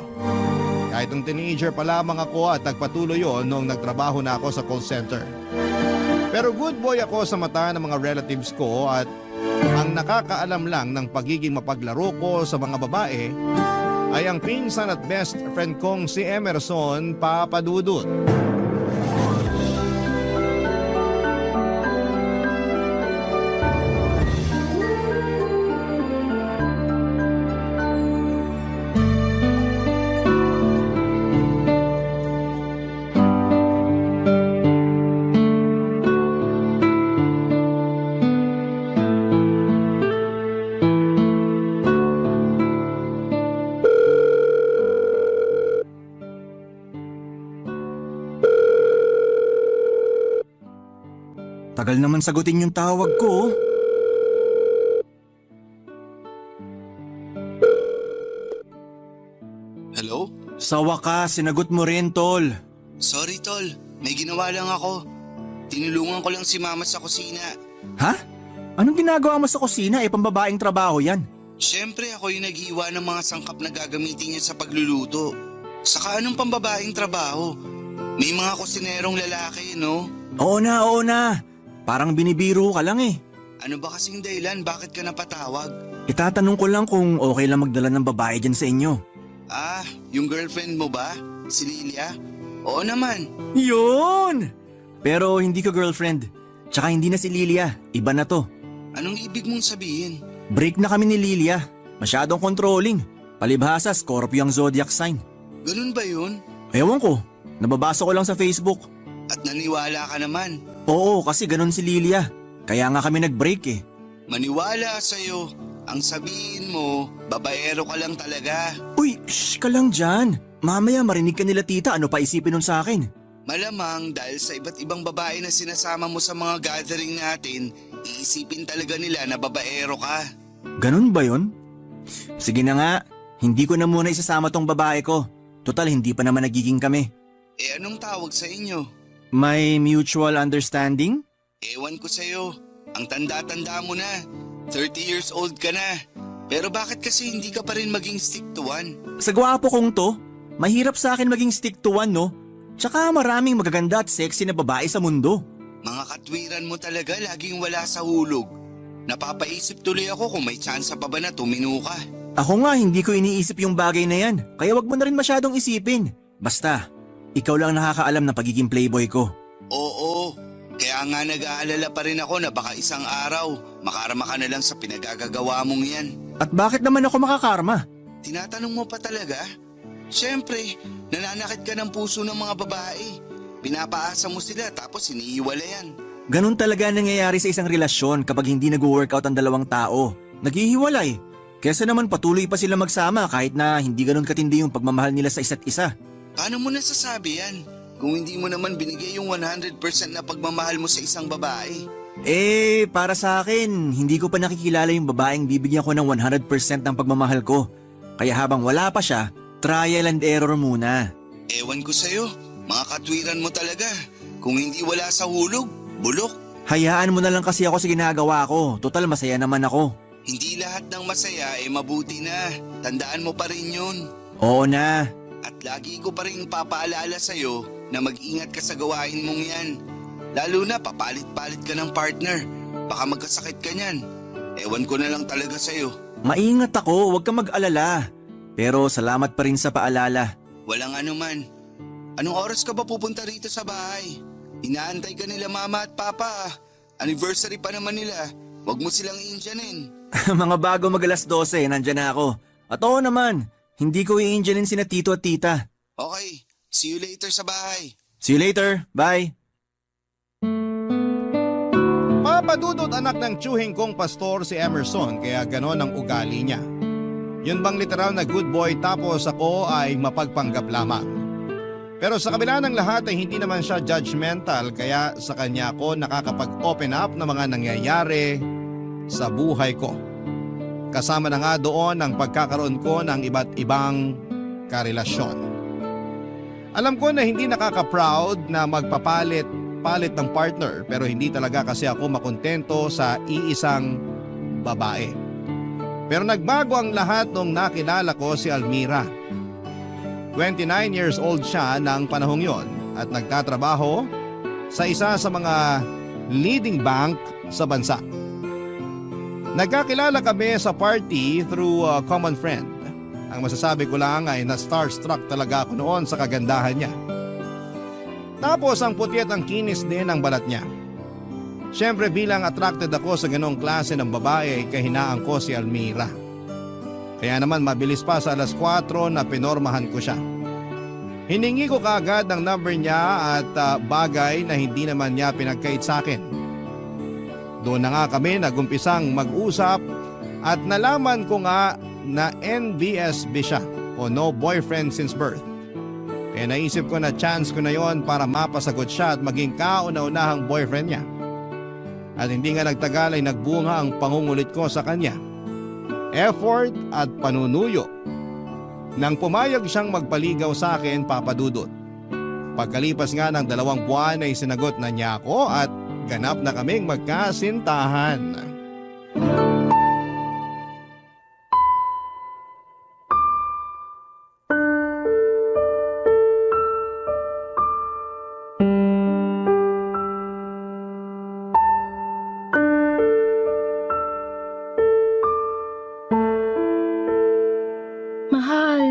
Kahit nung teenager pa lamang ako at nagpatuloy yon noong nagtrabaho na ako sa call center. Pero good boy ako sa mata ng mga relatives ko at ang nakakaalam lang ng pagiging mapaglaro ko sa mga babae ay ang pinsan at best friend kong si Emerson, Papa Dudut. Tagal naman sagutin yung tawag ko. Hello? Sa wakas, sinagot mo rin, tol. Sorry tol, may ginawa lang ako. Tinulungan ko lang si mama sa kusina. Ha? Anong ginagawa mo sa kusina? Pambabaeng trabaho yan. Siyempre ako yung nag-iwa ng mga sangkap na gagamitin niya sa pagluluto. Saka anong pambabaeng trabaho? May mga kusinerong lalaki, no? Oo na. Parang binibiro ka lang eh. Ano ba kasing dahilan bakit ka napatawag? Itatanong ko lang kung okay lang magdala ng babae dyan sa inyo. Ah, yung girlfriend mo ba? Si Lilia? Oo naman. Yun! Pero hindi ko girlfriend. Tsaka hindi na si Lilia. Iba na to. Anong ibig mong sabihin? Break na kami ni Lilia. Masyadong controlling. Palibhasa, Scorpio ang zodiac sign. Ganun ba yun? Ewan ko. Nababasa ko lang sa Facebook. At naniwala ka naman. Oo, kasi ganun si Lilia. Kaya nga kami nag-break eh. Maniwala sa'yo. Ang sabihin mo, babaero ka lang talaga. Uy, shh ka lang dyan. Mamaya marinig ka nila tita, ano pa isipin nun sa akin? Malamang dahil sa iba't ibang babae na sinasama mo sa mga gathering natin, iisipin talaga nila na babaero ka. Ganun ba yun? Sige na nga, hindi ko na muna isasama tong babae ko. Total, hindi pa naman nagiging kami. Eh anong tawag sa inyo? May mutual understanding? Ewan ko sa'yo. Ang tanda-tanda mo na. 30 years old ka na. Pero bakit kasi hindi ka pa rin maging stick to one? Sa gwapo kong to, mahirap sa akin maging stick to one, no? Tsaka maraming magaganda at sexy na babae sa mundo. Mga katwiran mo talaga laging wala sa hulog. Napapaisip tuloy ako kung may tsansa pa ba na tumino ka. Ako nga, hindi ko iniisip yung bagay na yan. Kaya wag mo na rin masyadong isipin. Basta, ikaw lang nakakaalam ng pagiging playboy ko. Oo, kaya nga nag-aalala pa rin ako na baka isang araw makarama ka na lang sa pinagagagawa mong yan. At bakit naman ako makakarma? Tinatanong mo pa talaga? Siyempre, nananakit ka ng puso ng mga babae. Pinapaasa mo sila tapos iniiwalayan. Ganun talaga nangyayari sa isang relasyon kapag hindi nag-workout ang dalawang tao. Naghihiwalay. Kesa naman patuloy pa sila magsama kahit na hindi ganun katindi yung pagmamahal nila sa isa't isa. Paano mo nasasabi yan? Kung hindi mo naman binigay yung 100% na pagmamahal mo sa isang babae. Para sa akin, hindi ko pa nakikilala yung babaeng bibigyan ko ng 100% ng pagmamahal ko. Kaya habang wala pa siya, trial and error muna. Ewan ko sa'yo, mga katwiran mo talaga. Kung hindi wala sa hulog, bulok. Hayaan mo na lang kasi ako sa ginagawa ko. Total masaya naman ako. Hindi lahat ng masaya mabuti na. Tandaan mo pa rin yun. Oo na. At lagi ko pa rin papaalala sa'yo na mag-ingat ka sa gawain mong yan. Lalo na papalit-palit ka ng partner. Baka magkasakit ka niyan. Ewan ko na lang talaga sa'yo. Maingat ako, huwag kang mag-alala. Pero salamat pa rin sa paalala. Walang anuman. Anong oras ka ba pupunta rito sa bahay? Inaantay ka nila mama at papa. Anniversary pa naman nila. Huwag mo silang iinjanin. Mga bago mag-alas 12, nandyan na ako. At oo naman, hindi ko i-injanin sina tito at tita. Okay, see you later sa bahay. See you later, bye. Papadudot anak ng tiyuhing kong pastor si Emerson kaya ganon ang ugali niya. Yun bang literal na good boy tapos ako ay mapagpanggap lamang. Pero sa kabila ng lahat ay hindi naman siya judgmental kaya sa kanya ako nakakapag-open up ng mga nangyayari sa buhay ko. Kasama na nga doon ang pagkakaroon ko ng iba't ibang karelasyon. Alam ko na hindi nakaka-proud na magpapalit ng partner pero hindi talaga kasi ako makontento sa iisang babae. Pero nagbago ang lahat nung nakilala ko si Almira. 29 years old siya ng panahong yon at nagtatrabaho sa isa sa mga leading bank sa bansa. Nagkakilala kami sa party through a common friend. Ang masasabi ko lang ay na-starstruck talaga ako noon sa kagandahan niya. Tapos ang puti at ang kinis din ang balat niya. Siyempre bilang attracted ako sa ganong klase ng babae ay kahinaan ko si Almira. Kaya naman mabilis pa sa alas 4 na pinormahan ko siya. Hiningi ko kaagad ang number niya at bagay na hindi naman niya pinagkait sa akin. Doon na nga kami nagumpisang mag-usap at nalaman ko nga na NBSB siya o no boyfriend since birth. Kaya naisip ko na chance ko na yon para mapasagot siya at maging kauna-unahang boyfriend niya. At hindi nga nagtagal ay nagbunga ang pangungulit ko sa kanya. Effort at panunuyo. Nang pumayag siyang magpaligaw sa akin, papadudot. Pagkalipas nga ng 2 buwan ay sinagot na niya ako at ganap na kaming magkasintahan. Mahal,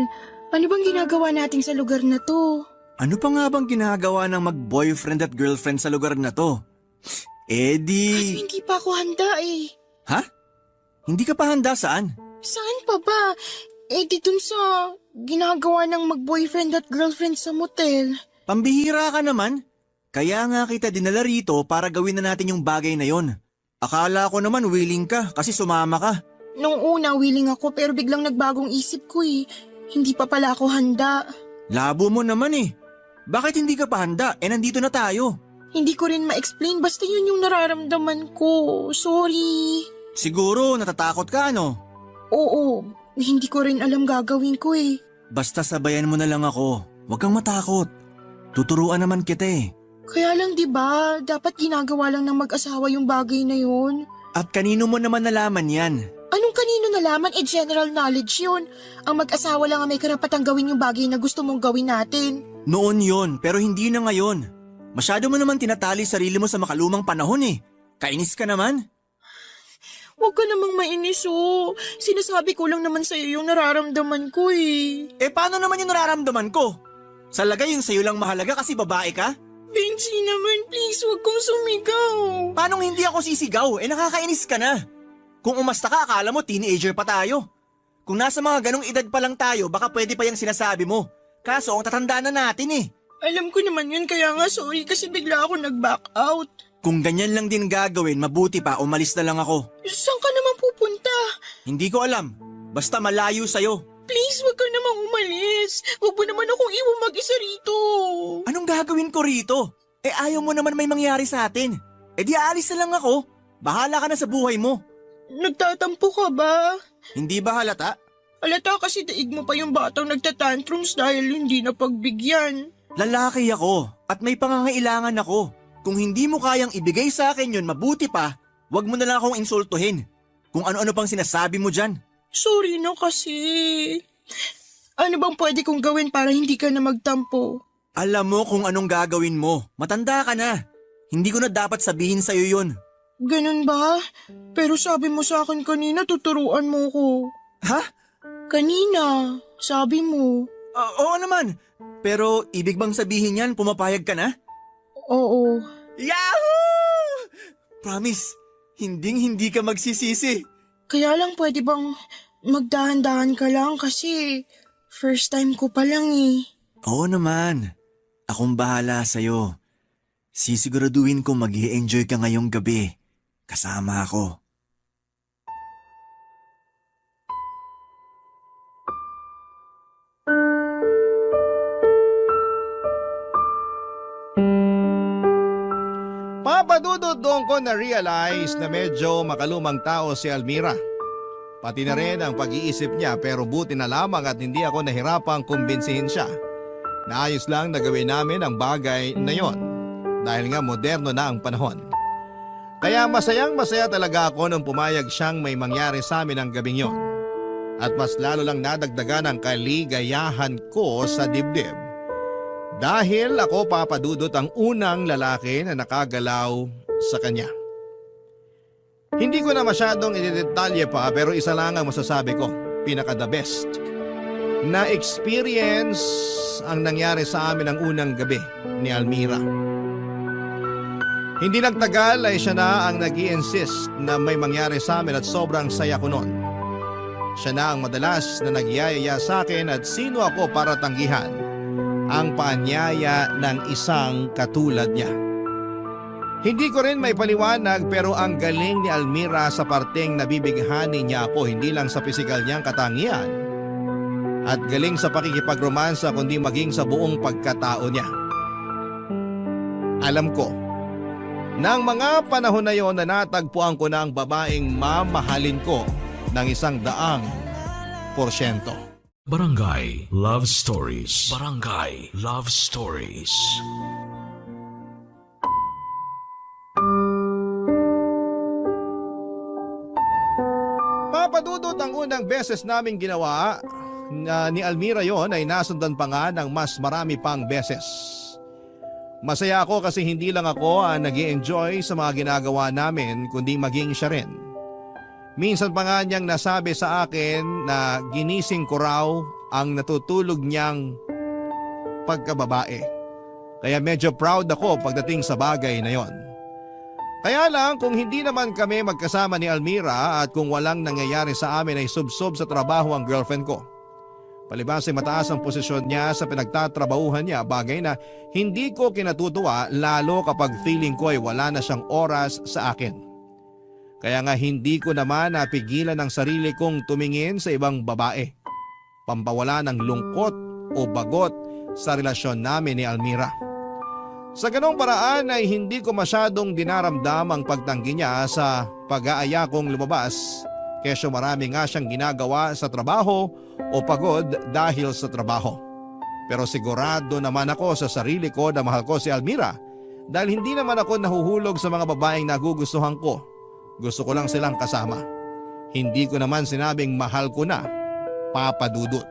ano bang ginagawa natin sa lugar na to? Ano pa nga bang ginagawa ng mag-boyfriend at girlfriend sa lugar na to? Kaso Eddie! hindi pa ako handa eh. Ha? Hindi ka pa handa saan? Saan pa ba? Di dun sa ginagawa ng mag-boyfriend at girlfriend sa motel. Pambihira ka naman. Kaya nga kita dinala rito para gawin na natin yung bagay na yon. Akala ko naman willing ka kasi sumama ka. Nung una, willing ako pero biglang nagbagong isip ko eh. Hindi pa pala ako handa. Labo mo naman eh. Bakit hindi ka pa handa? Nandito na tayo. Hindi ko rin ma-explain basta yun yung nararamdaman ko. Sorry. Siguro natatakot ka ano? Oo, hindi ko rin alam gagawin ko eh. Basta sabayan mo na lang ako. Huwag kang matakot. Tuturuan naman kita eh. Kaya lang 'di ba, dapat ginagawa lang ng mag-asawa yung bagay na yun. At kanino mo naman nalaman yan? Anong kanino nalaman? General knowledge yun. Ang mag-asawa lang ang may karapatang gawin yung bagay na gusto mong gawin natin. Noon yon, pero hindi na ngayon. Masyado mo naman tinatali sarili mo sa makalumang panahon eh. Kainis ka naman. Huwag ka namang mainis oh. Sinasabi ko lang naman sa'yo yung nararamdaman ko eh. Paano naman yung nararamdaman ko? Sa lagay yung sa'yo lang mahalaga kasi babae ka? Benji naman, please, huwag kong sumigaw. Paano hindi ako sisigaw? Nakakainis ka na. Kung umasta ka, akala mo teenager pa tayo. Kung nasa mga ganong edad pa lang tayo, baka pwede pa yung sinasabi mo. Kaso, ang tatanda na natin eh. Alam ko naman yun, kaya nga sorry kasi bigla ako nag-back out. Kung ganyan lang din gagawin, mabuti pa umalis na lang ako. Saan ka naman pupunta? Hindi ko alam. Basta malayo sa'yo. Please, huwag ka namang umalis. Huwag mo naman akong iwan mag-isa rito. Anong gagawin ko rito? Ayaw mo naman may mangyari sa atin. Di aalis na lang ako. Bahala ka na sa buhay mo. Nagtatampo ka ba? Hindi ba halata? Alata kasi daig mo pa yung batang nagtatantrums dahil hindi na pagbigyan. Lalaki ako at may pangangailangan ako. Kung hindi mo kayang ibigay sa akin yun, mabuti pa, wag mo na lang akong insultuhin. Kung ano-ano pang sinasabi mo dyan. Sorry na kasi. Ano bang pwede kong gawin para hindi ka na magtampo? Alam mo kung anong gagawin mo. Matanda ka na. Hindi ko na dapat sabihin sa'yo yun. Ganun ba? Pero sabi mo sa akin kanina tuturuan mo ko. Ha? Kanina, sabi mo. Oo naman. Pero ibig bang sabihin yan, pumapayag ka na? Oo. Yahoo! Promise, hindi ka magsisisi. Kaya lang pwede bang magdahan-dahan ka lang kasi first time ko pa lang eh. Oo naman. Akong bahala sa'yo. Sisiguraduhin ko mag-i-enjoy ka ngayong gabi. Kasama ako. Papadudod doon ko na-realize na medyo makalumang tao si Almira. Pati na rin ang pag-iisip niya pero buti na lamang at hindi ako nahirapang kumbinsihin siya. Naayos lang na gawin namin ang bagay na yon dahil nga moderno na ang panahon. Kaya masayang masaya talaga ako nung pumayag siyang may mangyari sa amin ang gabing yon. At mas lalo lang nadagdagan ang kaligayahan ko sa dibdib. Dahil ako papadudot ang unang lalaki na nakagalaw sa kanya. Hindi ko na masyadong idedetalye pa pero isa lang ang masasabi ko, pinaka the best. Na experience ang nangyari sa amin ang unang gabi ni Almira. Hindi nagtagal ay siya na ang nag-i-insist na may mangyari sa amin at sobrang saya ko noon. Siya na ang madalas na nagyayaya sa akin at sino ako para tanggihan ang paanyaya ng isang katulad niya. Hindi ko rin may paliwanag pero ang galing ni Almira sa parteng nabibighani niya ako hindi lang sa pisikal niyang katangian at galing sa pakikipagromansa kundi maging sa buong pagkatao niya. Alam ko, nang mga panahon na yon na natagpuan ko na ang babaeng mamahalin ko ng 100%. Barangay Love Stories. Barangay Love Stories. Papadudot ang unang beses naming ginawa ni Almira yon ay nasundan pa nga ng mas marami pang beses. Masaya ako kasi hindi lang ako ang nag-i-enjoy sa mga ginagawa namin kundi maging siya rin. Minsan pa nga niyang nasabi sa akin na ginising ko raw ang natutulog niyang pagkababae. Kaya medyo proud ako pagdating sa bagay na yon. Kaya lang kung hindi naman kami magkasama ni Almira at kung walang nangyayari sa amin ay subsob sa trabaho ang girlfriend ko. Palibas ay mataas ang posisyon niya sa pinagtatrabahuhan niya, bagay na hindi ko kinatutuwa lalo kapag feeling ko ay wala na siyang oras sa akin. Kaya nga hindi ko naman napigilan ang sarili kong tumingin sa ibang babae. Pampawala ng lungkot o bagot sa relasyon namin ni Almira. Sa ganong paraan ay hindi ko masyadong dinaramdam ang pagtanggi niya sa pag-aaya kong lumabas kesyo marami nga siyang ginagawa sa trabaho o pagod dahil sa trabaho. Pero sigurado naman ako sa sarili ko na mahal ko si Almira dahil hindi naman ako nahuhulog sa mga babaeng nagugustuhan ko. Gusto ko lang silang kasama. Hindi ko naman sinabing mahal ko na, Papa Dudut.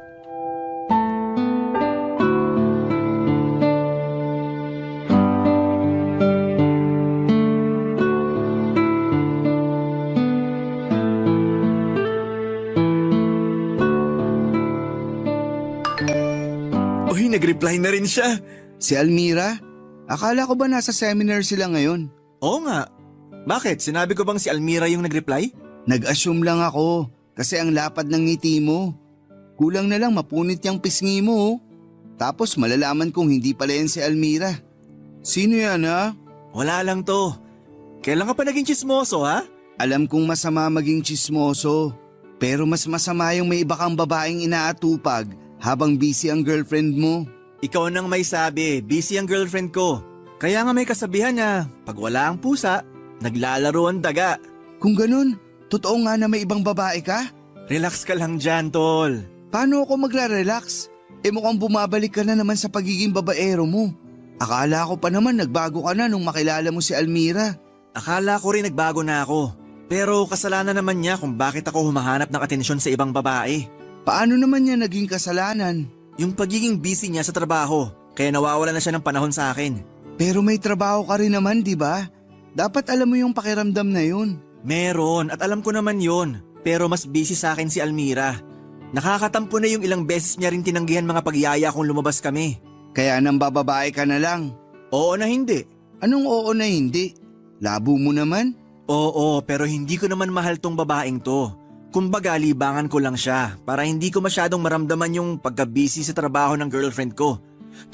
Uy, nag-reply na rin siya. Si Almira? Akala ko ba nasa seminar sila ngayon? Oo nga. Bakit? Sinabi ko bang si Almira yung nag-reply? Nag-assume lang ako kasi ang lapad ng ngiti mo. Kulang na lang mapunit yung pisngi mo. Oh. Tapos malalaman kong hindi pala yan si Almira. Sino yan ha? Wala lang to. Kailan ka pa naging chismoso ha? Alam kong masama maging tsismoso. Pero mas masama yung may iba kang babaeng inaatupag habang busy ang girlfriend mo. Ikaw nang may sabi, busy ang girlfriend ko. Kaya nga may kasabihan na pag wala ang pusa, naglalaro ang daga. Kung ganun, totoo nga na may ibang babae ka? Relax ka lang dyan, tol. Paano ako magre-relax? Mukhang bumabalik ka na naman sa pagiging babaero mo. Akala ko pa naman nagbago ka na nung makilala mo si Almira. Akala ko rin nagbago na ako. Pero kasalanan naman niya kung bakit ako humahanap ng atensyon sa ibang babae. Paano naman niya naging kasalanan? Yung pagiging busy niya sa trabaho, kaya nawawala na siya ng panahon sa akin. Pero may trabaho ka rin naman, di ba? Dapat alam mo yung pakiramdam na yun. Meron at alam ko naman yon. Pero mas busy sa akin si Almira. Nakakatampo na yung ilang beses niya rin tinanggihan mga pagyaya kung lumabas kami. Kaya nang bababae ka na lang. Oo na hindi. Anong oo na hindi? Labo mo naman? Oo, pero hindi ko naman mahal tong babaeng to. Kumbaga libangan ko lang siya para hindi ko masyadong maramdaman yung pagka-busy sa trabaho ng girlfriend ko.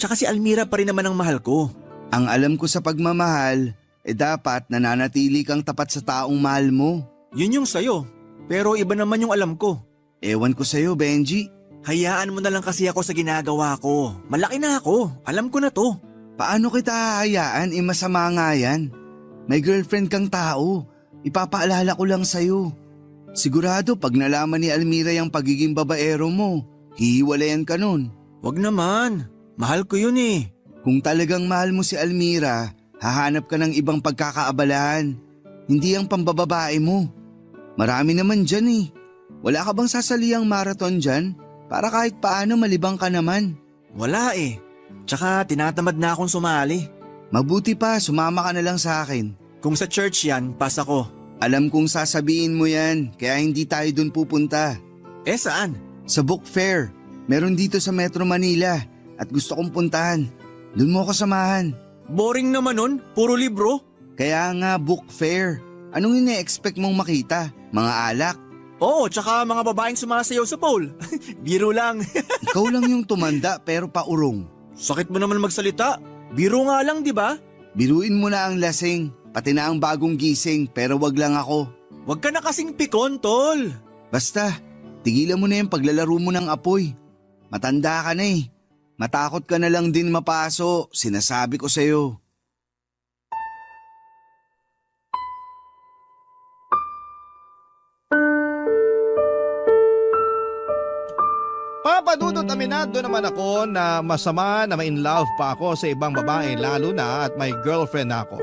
Tsaka si Almira pa rin naman ang mahal ko. Ang alam ko sa pagmamahal, dapat nananatili kang tapat sa taong mahal mo. Yun yung sayo, pero iba naman yung alam ko. Ewan ko sa'yo, Benji. Hayaan mo na lang kasi ako sa ginagawa ko. Malaki na ako, alam ko na to. Paano kita hahayaan? Masama nga yan. May girlfriend kang tao. Ipapaalala ko lang sa'yo. Sigurado pag nalaman ni Almira yung pagiging babaero mo, hihiwalayan ka nun. Wag naman, mahal ko yun eh. Kung talagang mahal mo si Almira, hahanap ka ng ibang pagkakaabalahan. Hindi ang pambababae mo. Marami naman dyan eh. Wala ka bang sasaliang marathon dyan? Para kahit paano malibang ka naman. Wala eh. Tsaka tinatamad na akong sumali. Mabuti pa, sumama ka na lang sa akin. Kung sa church yan, pas ako. Alam kong sasabihin mo yan, kaya hindi tayo dun pupunta. Eh saan? Sa book fair. Meron dito sa Metro Manila at gusto kong puntahan. Doon mo ako samahan. Boring naman nun, puro libro. Kaya nga book fair. Anong ine-expect mong makita? Mga alak? Oo, tsaka mga babaeng sumasayaw sa pole. Biro lang. Ikaw lang yung tumanda pero paurong. Sakit mo naman magsalita. Biro nga lang, di ba? Biruin mo na ang lasing, pati na ang bagong gising pero wag lang ako. Wag ka na kasing pikon, tol. Basta, tigilan mo na yung paglalaro mo ng apoy. Matanda ka na eh. Matakot ka na lang din mapaso, sinasabi ko sa'yo. Papa Dudut, aminado naman ako na masama na ma-in love pa ako sa ibang babae lalo na at may girlfriend na ako.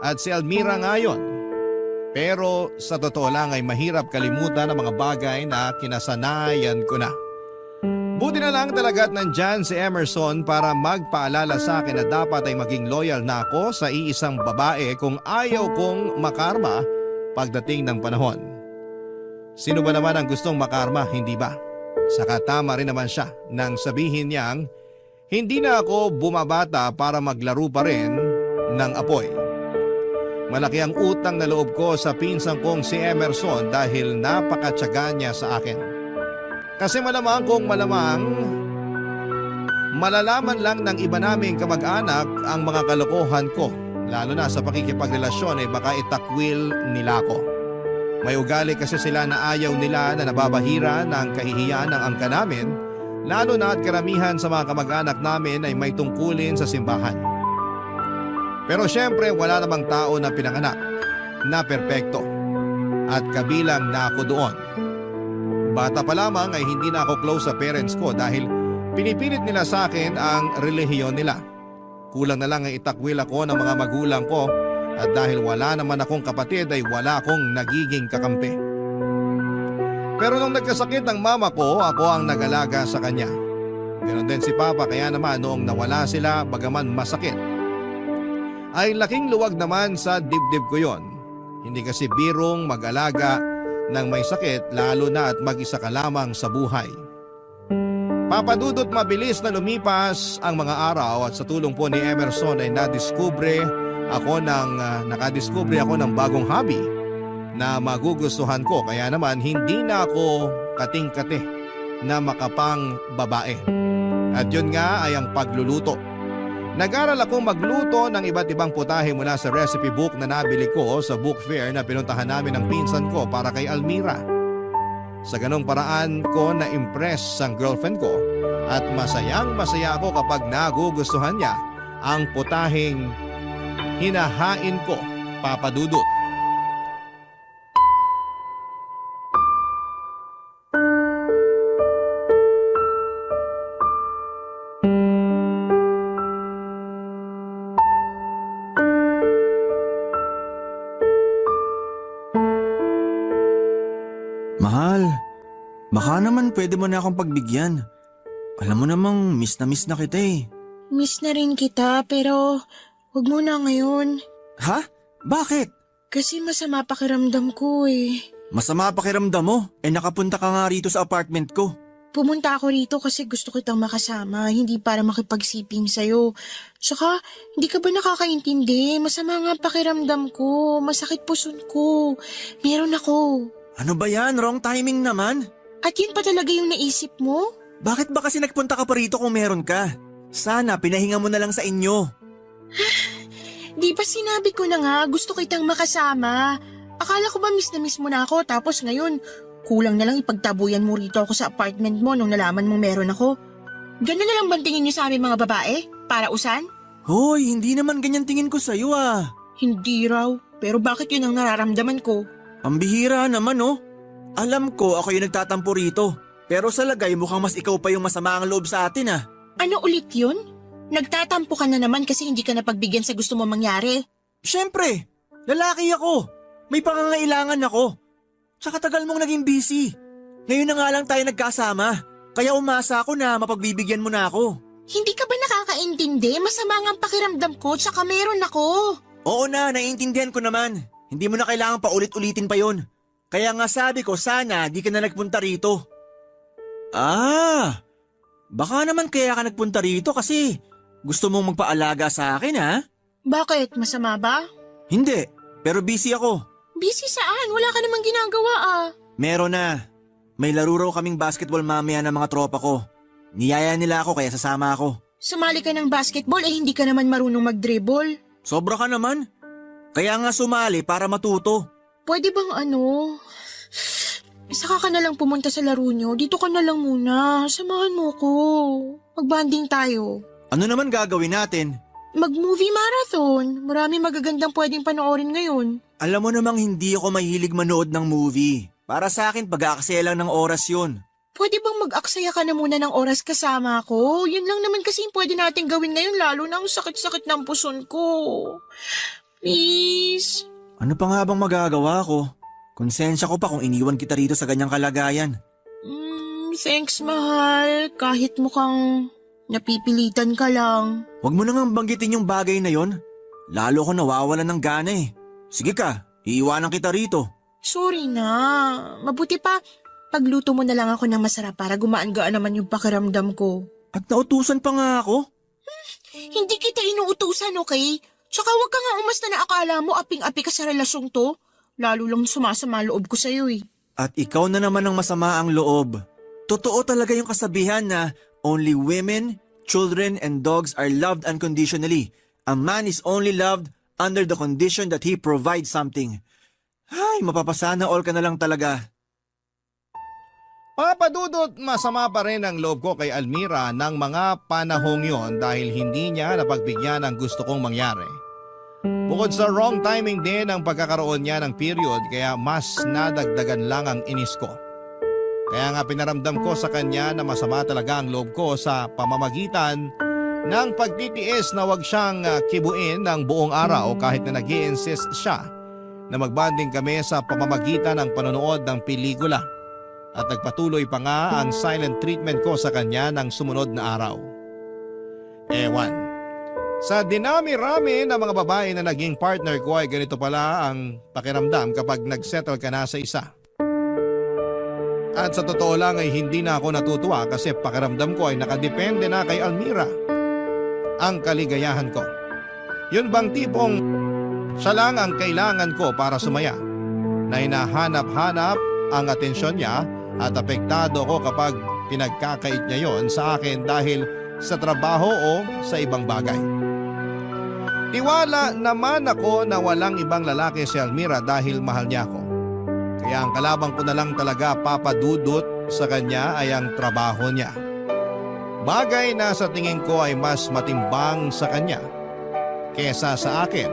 At si Almira nga yun. Pero sa totoo lang ay mahirap kalimutan ang mga bagay na kinasanayan ko na. Buti na lang talaga at nandyan si Emerson para magpaalala sa akin na dapat ay maging loyal na ako sa iisang babae kung ayaw kong makarma pagdating ng panahon. Sino ba naman ang gustong makarma, hindi ba? Saka tama rin naman siya nang sabihin niyang hindi na ako bumabata para maglaro pa rin ng apoy. Malaki ang utang na loob ko sa pinsang kong si Emerson dahil napakatyaga niya sa akin. Kasi malamang kung malamang, malalaman lang ng iba naming kamag-anak ang mga kalokohan ko. Lalo na sa pakikipagrelasyon ay baka itakwil nila ako. May ugali kasi sila na ayaw nila na nababahira ng kahihiyan ng angka namin, lalo na at karamihan sa mga kamag-anak namin ay may tungkulin sa simbahan. Pero syempre wala namang tao na pinanganak na perpekto at kabilang na ako doon. Bata pa lamang ay hindi na ako close sa parents ko dahil pinipilit nila sa akin ang relihiyon nila. Kulang na lang ay itakwil ako ng mga magulang ko At dahil wala naman akong kapatid ay wala akong nagiging kakampi. Pero nung nagkasakit ang mama ko, ako ang nag-alaga sa kanya. Ganon din si Papa, kaya naman noong nawala sila bagaman masakit, ay laking luwag naman sa dibdib ko yon. Hindi kasi birong mag-alaga ng may sakit, lalo na at mag-isa ka lamang sa buhay. Papadudot mabilis na lumipas ang mga araw at sa tulong po ni Emerson ay nakadiskubre ako ng bagong hobby na magugustuhan ko, kaya naman hindi na ako kating-kate na makapang babae. At yun nga ay ang pagluluto. Nag-aral akong magluto ng iba't ibang putahe mula sa recipe book na nabili ko sa book fair na pinuntahan namin ng pinsan ko para kay Almira. Sa ganong paraan ko na-impress ang girlfriend ko at masayang-masaya ako kapag nagugustuhan niya ang putaheng hinahain ko, Papa Dudut. Mahal, baka naman pwede mo na akong pagbigyan. Alam mo namang miss na kita eh. Miss na rin kita pero wag mo na ngayon. Ha? Bakit? Kasi masama pakiramdam ko eh. Masama pakiramdam mo? Nakapunta ka nga rito sa apartment ko. Pumunta ako rito kasi gusto kitang makasama, hindi para makipagsiping sa'yo. Tsaka, hindi ka ba nakakaintindi? Masama nga pakiramdam ko, masakit puson ko. Meron ako. Ano ba yan? Wrong timing naman. At yun pa talaga yung naisip mo? Bakit ba kasi nagpunta ka pa rito kung meron ka? Sana pinahinga mo na lang sa inyo. Di ba sinabi ko na nga, gusto kitang makasama. Akala ko ba miss na miss mo na ako, tapos ngayon, kulang na lang ipagtabuyan mo rito ako sa apartment mo nung nalaman mong meron ako. Ganun na lang ba tingin niyo sa aming mga babae? Para usan? Hoy, hindi naman ganyan tingin ko sa'yo ah. Hindi raw, pero bakit yun ang nararamdaman ko? Ang bihira naman oh. Alam ko ako yung nagtatampo rito. Pero sa lagay mukhang mas ikaw pa yung masama ang loob sa atin ah. Ano ulit yun? Nagtatampo ka na naman kasi hindi ka napagbigyan sa gusto mo mangyari. Siyempre, lalaki ako. May pangangailangan ako. Tsaka tagal mong naging busy. Ngayon na nga lang tayo nagkasama. Kaya umasa ako na mapagbibigyan mo na ako. Hindi ka ba nakakaintindi? Masama nga ang pakiramdam ko tsaka meron ako. Oo na, naiintindihan ko naman. Hindi mo na kailangan paulit-ulitin pa yon. Kaya nga sabi ko sana di ka na nagpunta rito. Baka naman kaya ka nagpunta rito kasi gusto mong magpaalaga sa akin ha? Bakit? Masama ba? Hindi, pero busy ako. Busy saan? Wala ka namang ginagawa ah. Meron na. May laro raw kaming basketball mamaya ng mga tropa ko. Niyaya nila ako kaya sasama ako. Sumali ka ng basketball eh hindi ka naman marunong mag-dribble. Sobra ka naman. Kaya nga sumali para matuto. Pwede bang saka ka na lang pumunta sa laro nyo. Dito ka na lang muna. Samahan mo ko. Mag-bonding tayo. Ano naman gagawin natin? Mag-movie marathon. Marami magagandang pwedeng panoorin ngayon. Alam mo namang hindi ako mahilig manood ng movie. Para sa akin, pag-aaksaya lang ng oras yun. Pwede bang mag-aksaya ka na muna ng oras kasama ko? Yun lang naman kasi yung pwede natin gawin ngayon lalo na ang sakit-sakit ng puson ko. Please. Ano pa nga bang magagawa ko? Konsensya ko pa kung iniwan kita rito sa ganyang kalagayan. Thanks, mahal. Kahit mukhang napipilitan ka lang. Huwag mo nang banggitin yung bagay na yon. Lalo ko nawawalan ng gana eh. Sige ka, iiwanan kita rito. Sorry na. Mabuti pa, pagluto mo na lang ako ng masarap para gumaan-gaan naman yung pakiramdam ko. At nautusan pa nga ako? Hindi kita inuutusan, okay? Tsaka huwag ka nga umasta na akala mo aping-api ka sa relasyong to. Lalo lang sumasama loob ko sa'yo eh. At ikaw na naman ang masama ang loob. Totoo talaga yung kasabihan na only women, children, and dogs are loved unconditionally. A man is only loved under the condition that he provides something. Ay, mapapasana all ka na lang talaga. Papadudot, masama pa rin ang loob ko kay Almira ng mga panahong yon dahil hindi niya napagbigyan ang gusto kong mangyari. Bukod sa wrong timing din ang pagkakaroon niya ng period kaya mas nadagdagan lang ang inis ko. Kaya nga pinaramdam ko sa kanya na masama talaga ang loob ko sa pamamagitan ng pagtitiis na wag siyang kibuin ng buong araw kahit na nag-i-insist siya na magbanding kami sa pamamagitan ng panonood ng pelikula. At nagpatuloy pa nga ang silent treatment ko sa kanya ng sumunod na araw. Ewan. Sa dinami-rami ng mga babae na naging partner ko ay ganito pala ang pakiramdam kapag nagsettle ka na sa isa. At sa totoo lang ay hindi na ako natutuwa kasi pakiramdam ko ay nakadepende na kay Almira ang kaligayahan ko. Yun bang tipong siya lang ang kailangan ko para sumaya, na hinahanap-hanap ang atensyon niya at apektado ko kapag pinagkakait niya yon sa akin dahil sa trabaho o sa ibang bagay. Tiwala naman ako na walang ibang lalaki si Almira dahil mahal niya ako. Kaya ang kalabang ko na lang talaga papadudot sa kanya ay ang trabaho niya. Bagay na sa tingin ko ay mas matimbang sa kanya kesa sa akin.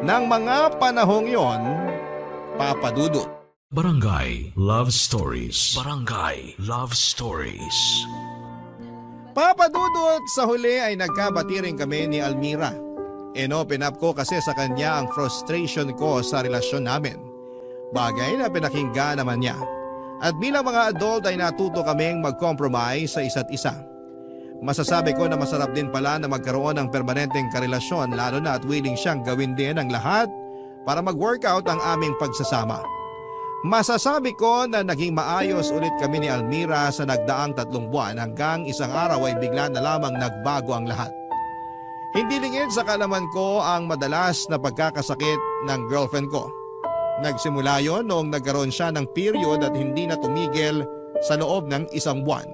Nang mga panahong yon, papadudot. Barangay Love Stories. Barangay Love Stories. Papadudot sa huli ay nagkabati rin kami ni Almira. Inopen up ko kasi sa kanya ang frustration ko sa relasyon namin. Bagay na pinakinggan naman niya. At bilang mga adult ay natuto kaming mag-compromise sa isa't isa. Masasabi ko na masarap din pala na magkaroon ng permanenteng karelasyon lalo na at willing siyang gawin din ang lahat para mag-workout ang aming pagsasama. Masasabi ko na naging maayos ulit kami ni Almira sa nagdaang 3 buwan hanggang isang araw ay bigla na lamang nagbago ang lahat. Hindi lingid sa kalaman ko ang madalas na pagkakasakit ng girlfriend ko. Nagsimula yon noong nagkaroon siya ng period at hindi na tumigil sa loob ng 1 buwan.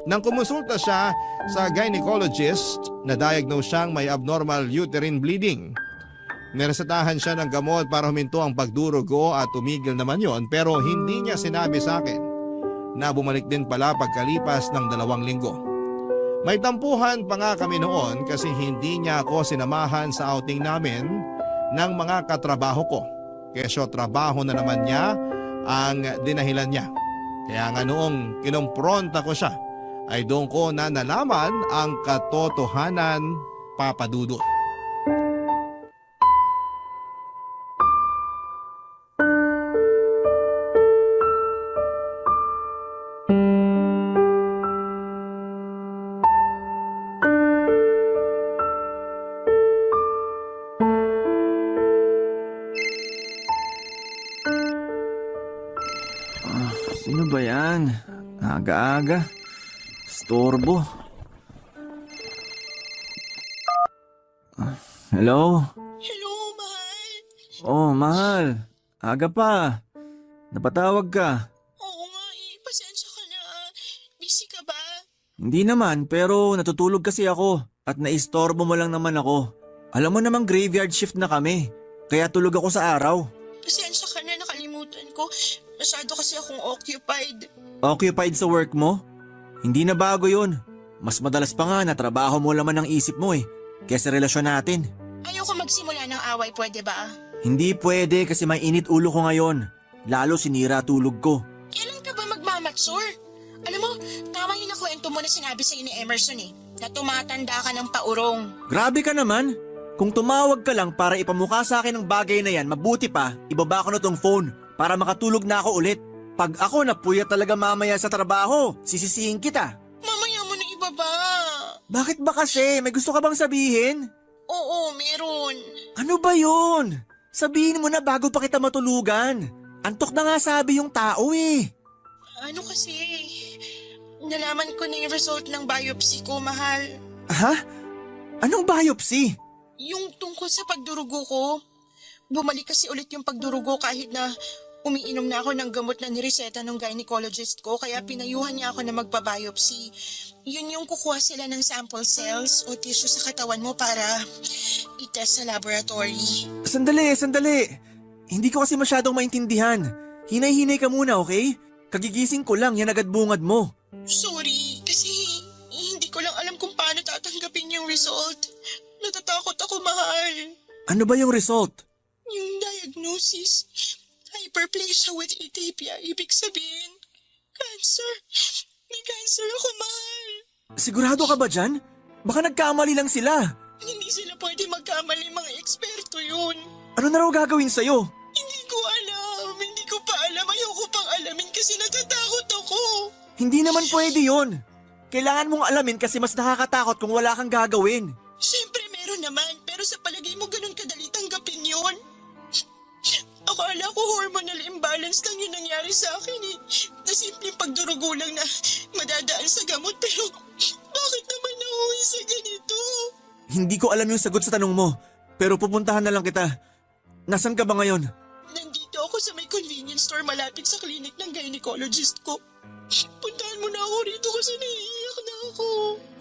Nang kumonsulta siya sa gynecologist, na-diagnose siyang may abnormal uterine bleeding. Niresetahan siya ng gamot para huminto ang pagdurugo at tumigil naman yon pero hindi niya sinabi sa akin na bumalik din pala pagkalipas ng 2 linggo. May tampuhan pa nga kami noon kasi hindi niya ako sinamahan sa outing namin ng mga katrabaho ko. Kesyo trabaho na naman niya ang dinahilan niya. Kaya nga noong kinompronta ko siya ay doon ko na nalaman ang katotohanan, papadudot. Sino ba yan? Aga-aga. Storbo. Hello? Hello, mahal. Oh, mahal. Aga pa. Napatawag ka. Oo nga pasensya ka na. Busy ka ba? Hindi naman, pero natutulog kasi ako at naistorbo mo lang naman ako. Alam mo namang graveyard shift na kami, kaya tulog ako sa araw. Pasensya ka na, nakalimutan ko. Masyado kasi akong occupied. Occupied sa work mo? Hindi na bago yun. Mas madalas pa nga na trabaho mo laman ng isip mo kesa relasyon natin. Ayoko magsimula ng away, pwede ba? Hindi pwede kasi may init ulo ko ngayon. Lalo sinira tulog ko. Kailan ka ba magmamature? Alam mo, tama yung nakwento mo na sinabi sa'yo ni Emerson na tumatanda ka ng paurong. Grabe ka naman. Kung tumawag ka lang para ipamukha sa akin ng bagay na yan, mabuti pa, ibaba ko na tong phone para makatulog na ako ulit. Pag ako napuyat talaga mamaya sa trabaho, sisisihin kita. Mamaya mo na ibaba. Bakit ba kasi? May gusto ka bang sabihin? Oo, meron. Ano ba yun? Sabihin mo na bago pa kita matulugan. Antok na nga sabi yung tao Ano kasi, nalaman ko na yung result ng biopsy ko, mahal. Ha? Anong biopsy? Yung tungkol sa pagdurugo ko. Bumalik kasi ulit yung pagdurugo kahit na umiinom na ako ng gamot na nireseta ng gynecologist ko kaya pinayuhan niya ako na magpa-biopsy. Yun yung kukuha sila ng sample cells o tissue sa katawan mo para i-test sa laboratory. Sandali. Hindi ko kasi masyadong maintindihan. Hinay-hinay ka muna, okay? Kagigising ko lang, yan agad bungad mo. Sorry, kasi hindi ko lang alam kung paano tatanggapin yung result. Natatakot ako, mahal. Ano ba yung result? Yung diagnosis, hyperplasia with atypia, ibig sabihin, cancer. May cancer ako, mahal. Sigurado ka ba dyan? Baka nagkamali lang sila. Hindi sila pwede magkamali, mga eksperto yun. Ano na raw gagawin sa'yo? Hindi ko alam. Hindi ko pa alam. Ayoko pang alamin kasi natatakot ako. Hindi naman pwede yun. Kailangan mong alamin kasi mas nakakatakot kung wala kang gagawin. Siyempre meron naman, pero sa palagay mo ganun kadali tanggapin yun? Akala ko hormonal imbalance lang yung nangyari sa akin eh. Na simpleng pagdurugo lang na madadaan sa gamot, pero bakit naman nauwi sa ganito? Hindi ko alam yung sagot sa tanong mo, pero pupuntahan na lang kita. Nasaan ka ba ngayon? Nandito ako sa may convenience store malapit sa clinic ng gynecologist ko. Puntahan mo na ako rito kasi naiiyak na ako.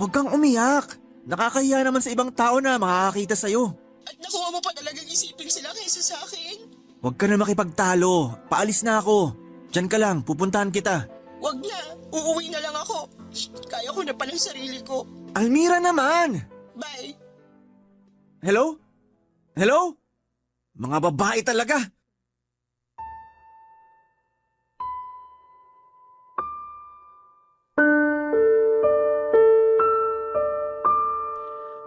Huwag kang umiyak. Nakakahiya naman sa ibang tao na makakakita sa'yo. At nakuha mo pa talagang isipin sila kaysa sa akin. Huwag ka na makipagtalo. Paalis na ako. Diyan ka lang, pupuntahan kita. Wag na, uuwi na lang ako. Kaya ko na palang sarili ko. Almira naman! Bye. Hello? Hello? Mga babae talaga.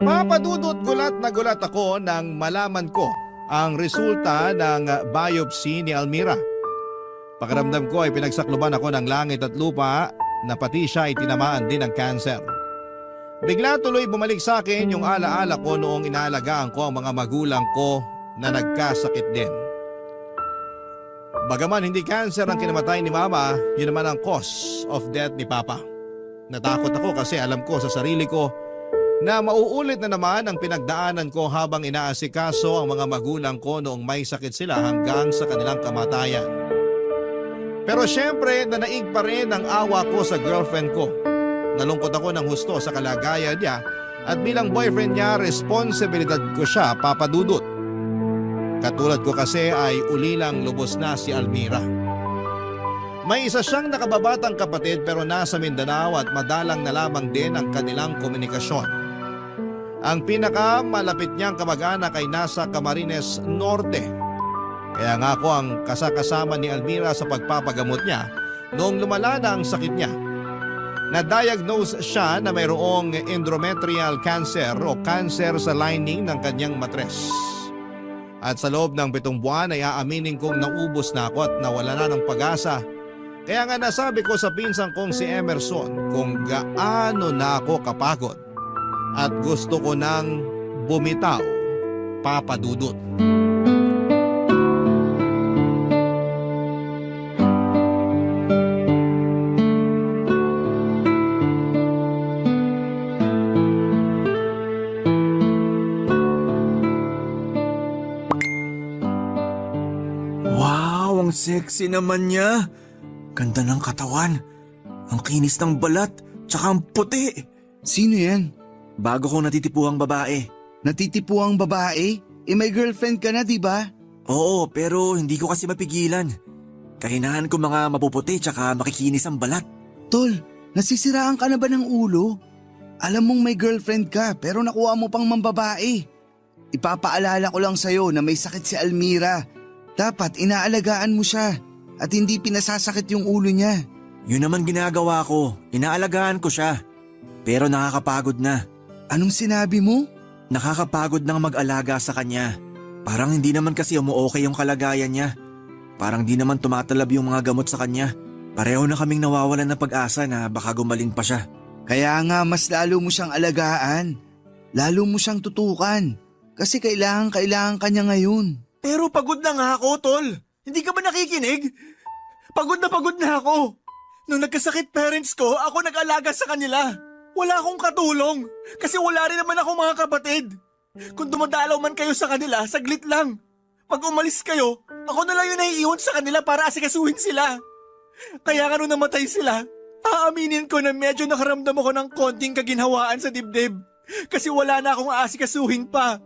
Papadudot gulat na gulat ako nang malaman ko ang resulta ng biopsy ni Almira. Pakiramdam ko ay pinagsakluban ako ng langit at lupa na pati siya ay tinamaan din ng cancer. Bigla tuloy bumalik sa akin yung alaala ko noong inaalagaan ko ang mga magulang ko na nagkasakit din. Bagaman hindi cancer ang kinamatay ni Mama, yun naman ang cause of death ni Papa. Natakot ako kasi alam ko sa sarili ko na mauulit na naman ang pinagdaanan ko habang inaasikaso ang mga magulang ko noong may sakit sila hanggang sa kanilang kamatayan. Pero syempre nanaig pa rin ang awa ko sa girlfriend ko. Nalungkot ako ng husto sa kalagayan niya at bilang boyfriend niya, responsibilidad ko siya, papadudot. Katulad ko kasi ay ulilang lubos na si Almira. May isa siyang nakababatang kapatid pero nasa Mindanao at madalang na lamang din ang kanilang komunikasyon. Ang pinakamalapit niyang kamag-anak ay nasa Camarines Norte. Kaya nga ako ang kasakasama ni Almira sa pagpapagamot niya noong lumala na ang sakit niya. Na-diagnose siya na mayroong endometrial cancer o cancer sa lining ng kanyang matres. At sa loob ng 7 buwan ay aaminin kong naubos na ako at nawala na ng pag-asa. Kaya nga nasabi ko sa pinsan kong si Emerson kung gaano na ako kapagod at gusto ko nang bumitaw, papadudot. Wow, ang sexy naman niya. Ganda ng katawan. Ang kinis ng balat, tsaka ang puti. Sino yan? Bago kong natitipuhang babae. Natitipuang babae? May girlfriend ka na, di ba? Oo, pero hindi ko kasi mapigilan. Kahinahan ko mga mapuputi tsaka makikinis ang balat. Tol, nasisiraan ka na ba ng ulo? Alam mong may girlfriend ka pero nakuha mo pang mambabae. Ipapaalala ko lang sa'yo na may sakit si Almira. Dapat inaalagaan mo siya at hindi pinasasakit yung ulo niya. Yun naman ginagawa ko. Inaalagaan ko siya. Pero nakakapagod na. Anong sinabi mo? Nakakapagod nang mag-alaga sa kanya. Parang hindi naman kasi umu-okay yung kalagayan niya. Parang di naman tumatalab yung mga gamot sa kanya. Pareho na kaming nawawalan ng pag-asa na baka gumaling pa siya. Kaya nga mas lalo mo siyang alagaan. Lalo mo siyang tutukan. Kasi kailangan ka niya ngayon. Pero pagod na nga ako, Tol. Hindi ka ba nakikinig? Pagod na ako. Nung nagkasakit parents ko, ako nag-alaga sa kanila. Wala akong katulong kasi wala rin naman akong mga kapatid. Kung dumadalaw man kayo sa kanila, saglit lang. Pag umalis kayo, ako na lang yung naiiwan sa kanila para asikasuhin sila. Kaya nga nung namatay sila, aaminin ko na medyo nakaramdam ako ng konting kaginhawaan sa dibdib kasi wala na akong aasikasuhin pa.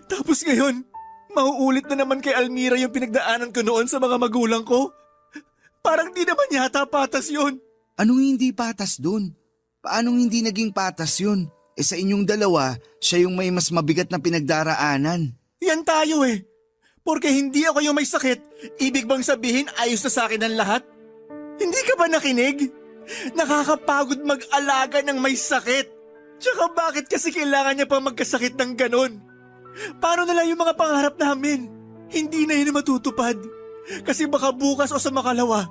Tapos ngayon, mauulit na naman kay Almira yung pinagdaanan ko noon sa mga magulang ko. Parang di naman yata patas yun. Anong hindi patas dun? Paanong hindi naging patas yun? Sa inyong dalawa, siya yung may mas mabigat na pinagdaraanan. Yan tayo eh. Porque hindi ako yung may sakit, ibig bang sabihin ayos na sa akin ang lahat? Hindi ka ba nakinig? Nakakapagod mag-alaga ng may sakit. Tsaka bakit kasi kailangan niya pa magkasakit ng ganon? Paano na lang yung mga pangarap namin? Hindi na yun matutupad. Kasi baka bukas o sa makalawa,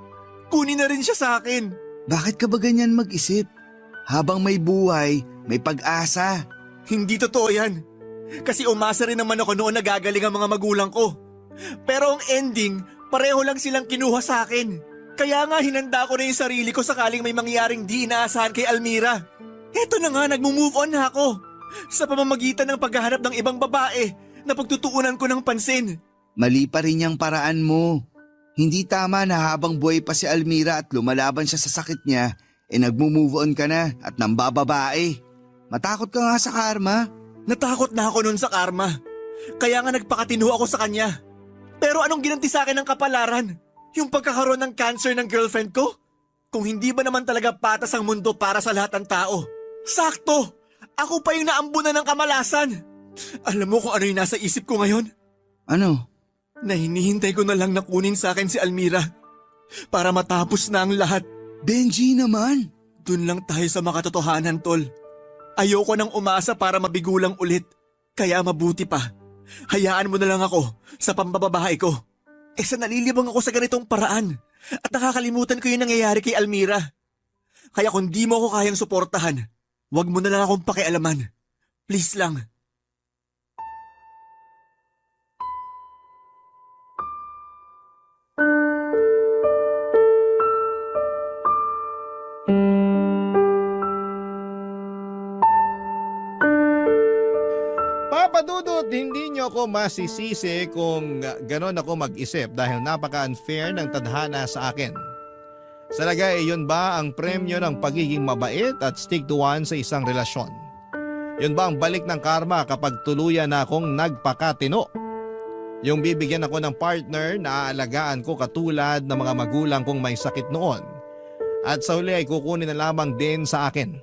kunin na rin siya sa akin. Bakit ka ba ganyan mag-isip? Habang may buhay, may pag-asa. Hindi totoo yan. Kasi umasa rin naman ako noon na gagaling ang mga magulang ko. Pero ang ending, pareho lang silang kinuha sa akin. Kaya nga hinanda ko na yung sarili ko sakaling may mangyaring di inaasahan kay Almira. Eto na nga, nagmo-move on na ako. Sa pamamagitan ng paghahanap ng ibang babae na pagtutuunan ko ng pansin. Mali pa rin yung paraan mo. Hindi tama na habang buhay pa si Almira at lumalaban siya sa sakit niya, nagmo-move on ka na at nambababae. Matakot ka nga sa karma. Natakot na ako noon sa karma. Kaya nga nagpakatino ako sa kanya. Pero anong ginanti sa akin ng kapalaran? Yung pagkakaroon ng cancer ng girlfriend ko? Kung hindi ba naman talaga patas ang mundo para sa lahat ng tao? Sakto! Ako pa yung naambunan ng kamalasan. Alam mo kung ano yung nasa isip ko ngayon? Ano? Na hinihintay ko na lang na kunin sa akin si Almira. Para matapos na ang lahat. Benji naman. Dun lang tayo sa makatotohanan, tol. Ayoko nang umasa para mabigulang ulit. Kaya mabuti pa. Hayaan mo na lang ako sa pambababae ko. Sa nalilibang ako sa ganitong paraan. At nakakalimutan ko yung nangyayari kay Almira. Kaya kung di mo ako kayang suportahan, wag mo na lang akong pakialaman. Please lang. Papa Dudut, hindi nyo ako masisisi kung ganon ako mag-isip dahil napaka-unfair ng tadhana sa akin. Sa lagay, yun ba ang premyo ng pagiging mabait at stick to one sa isang relasyon? Yun ba ang balik ng karma kapag tuluyan na akong nagpakatino? Yung bibigyan ako ng partner na aalagaan ko katulad ng mga magulang kong may sakit noon at sa huli ay kukunin na lamang din sa akin.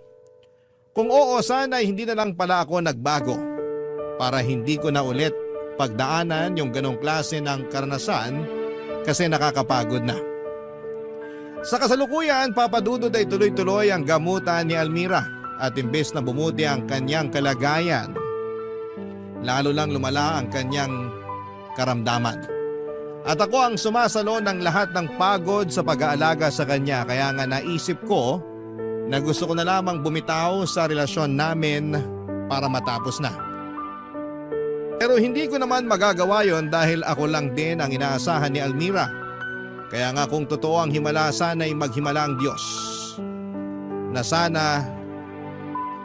Kung oo, sana hindi na lang pala ako nagbago para hindi ko na ulit pagdaanan yung ganong klase ng karanasan kasi nakakapagod na. Sa kasalukuyan, papadudod ay tuloy-tuloy ang gamutan ni Almira at imbes na bumuti ang kanyang kalagayan, lalo lang lumala ang kanyang karamdaman. At ako ang sumasalo ng lahat ng pagod sa pag-aalaga sa kanya kaya nga naisip ko na gusto ko na lamang bumitaw sa relasyon namin para matapos na. Pero hindi ko naman magagawa yon dahil ako lang din ang inaasahan ni Almira. Kaya nga kung totoo ang himala, sana ay maghimala ang Diyos na sana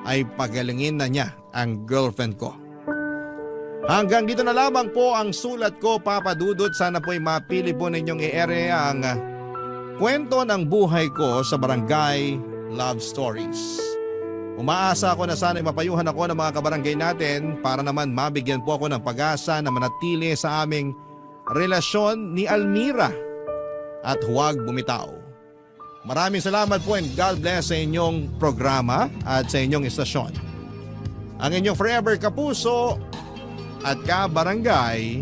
ay pagalingin na niya ang girlfriend ko. Hanggang dito na lamang po ang sulat ko, Papa Dudut. Sana po ay mapili po ninyong i-ere ang kwento ng buhay ko sa Barangay Love Stories. Umaasa ako na sana ay mapayuhan ako ng mga kabarangay natin para naman mabigyan po ako ng pag-asa na manatili sa aming relasyon ni Almira at huwag bumitaw. Maraming salamat po and God bless sa inyong programa at sa inyong istasyon. Ang inyong forever kapuso at kabarangay,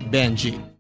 Benji.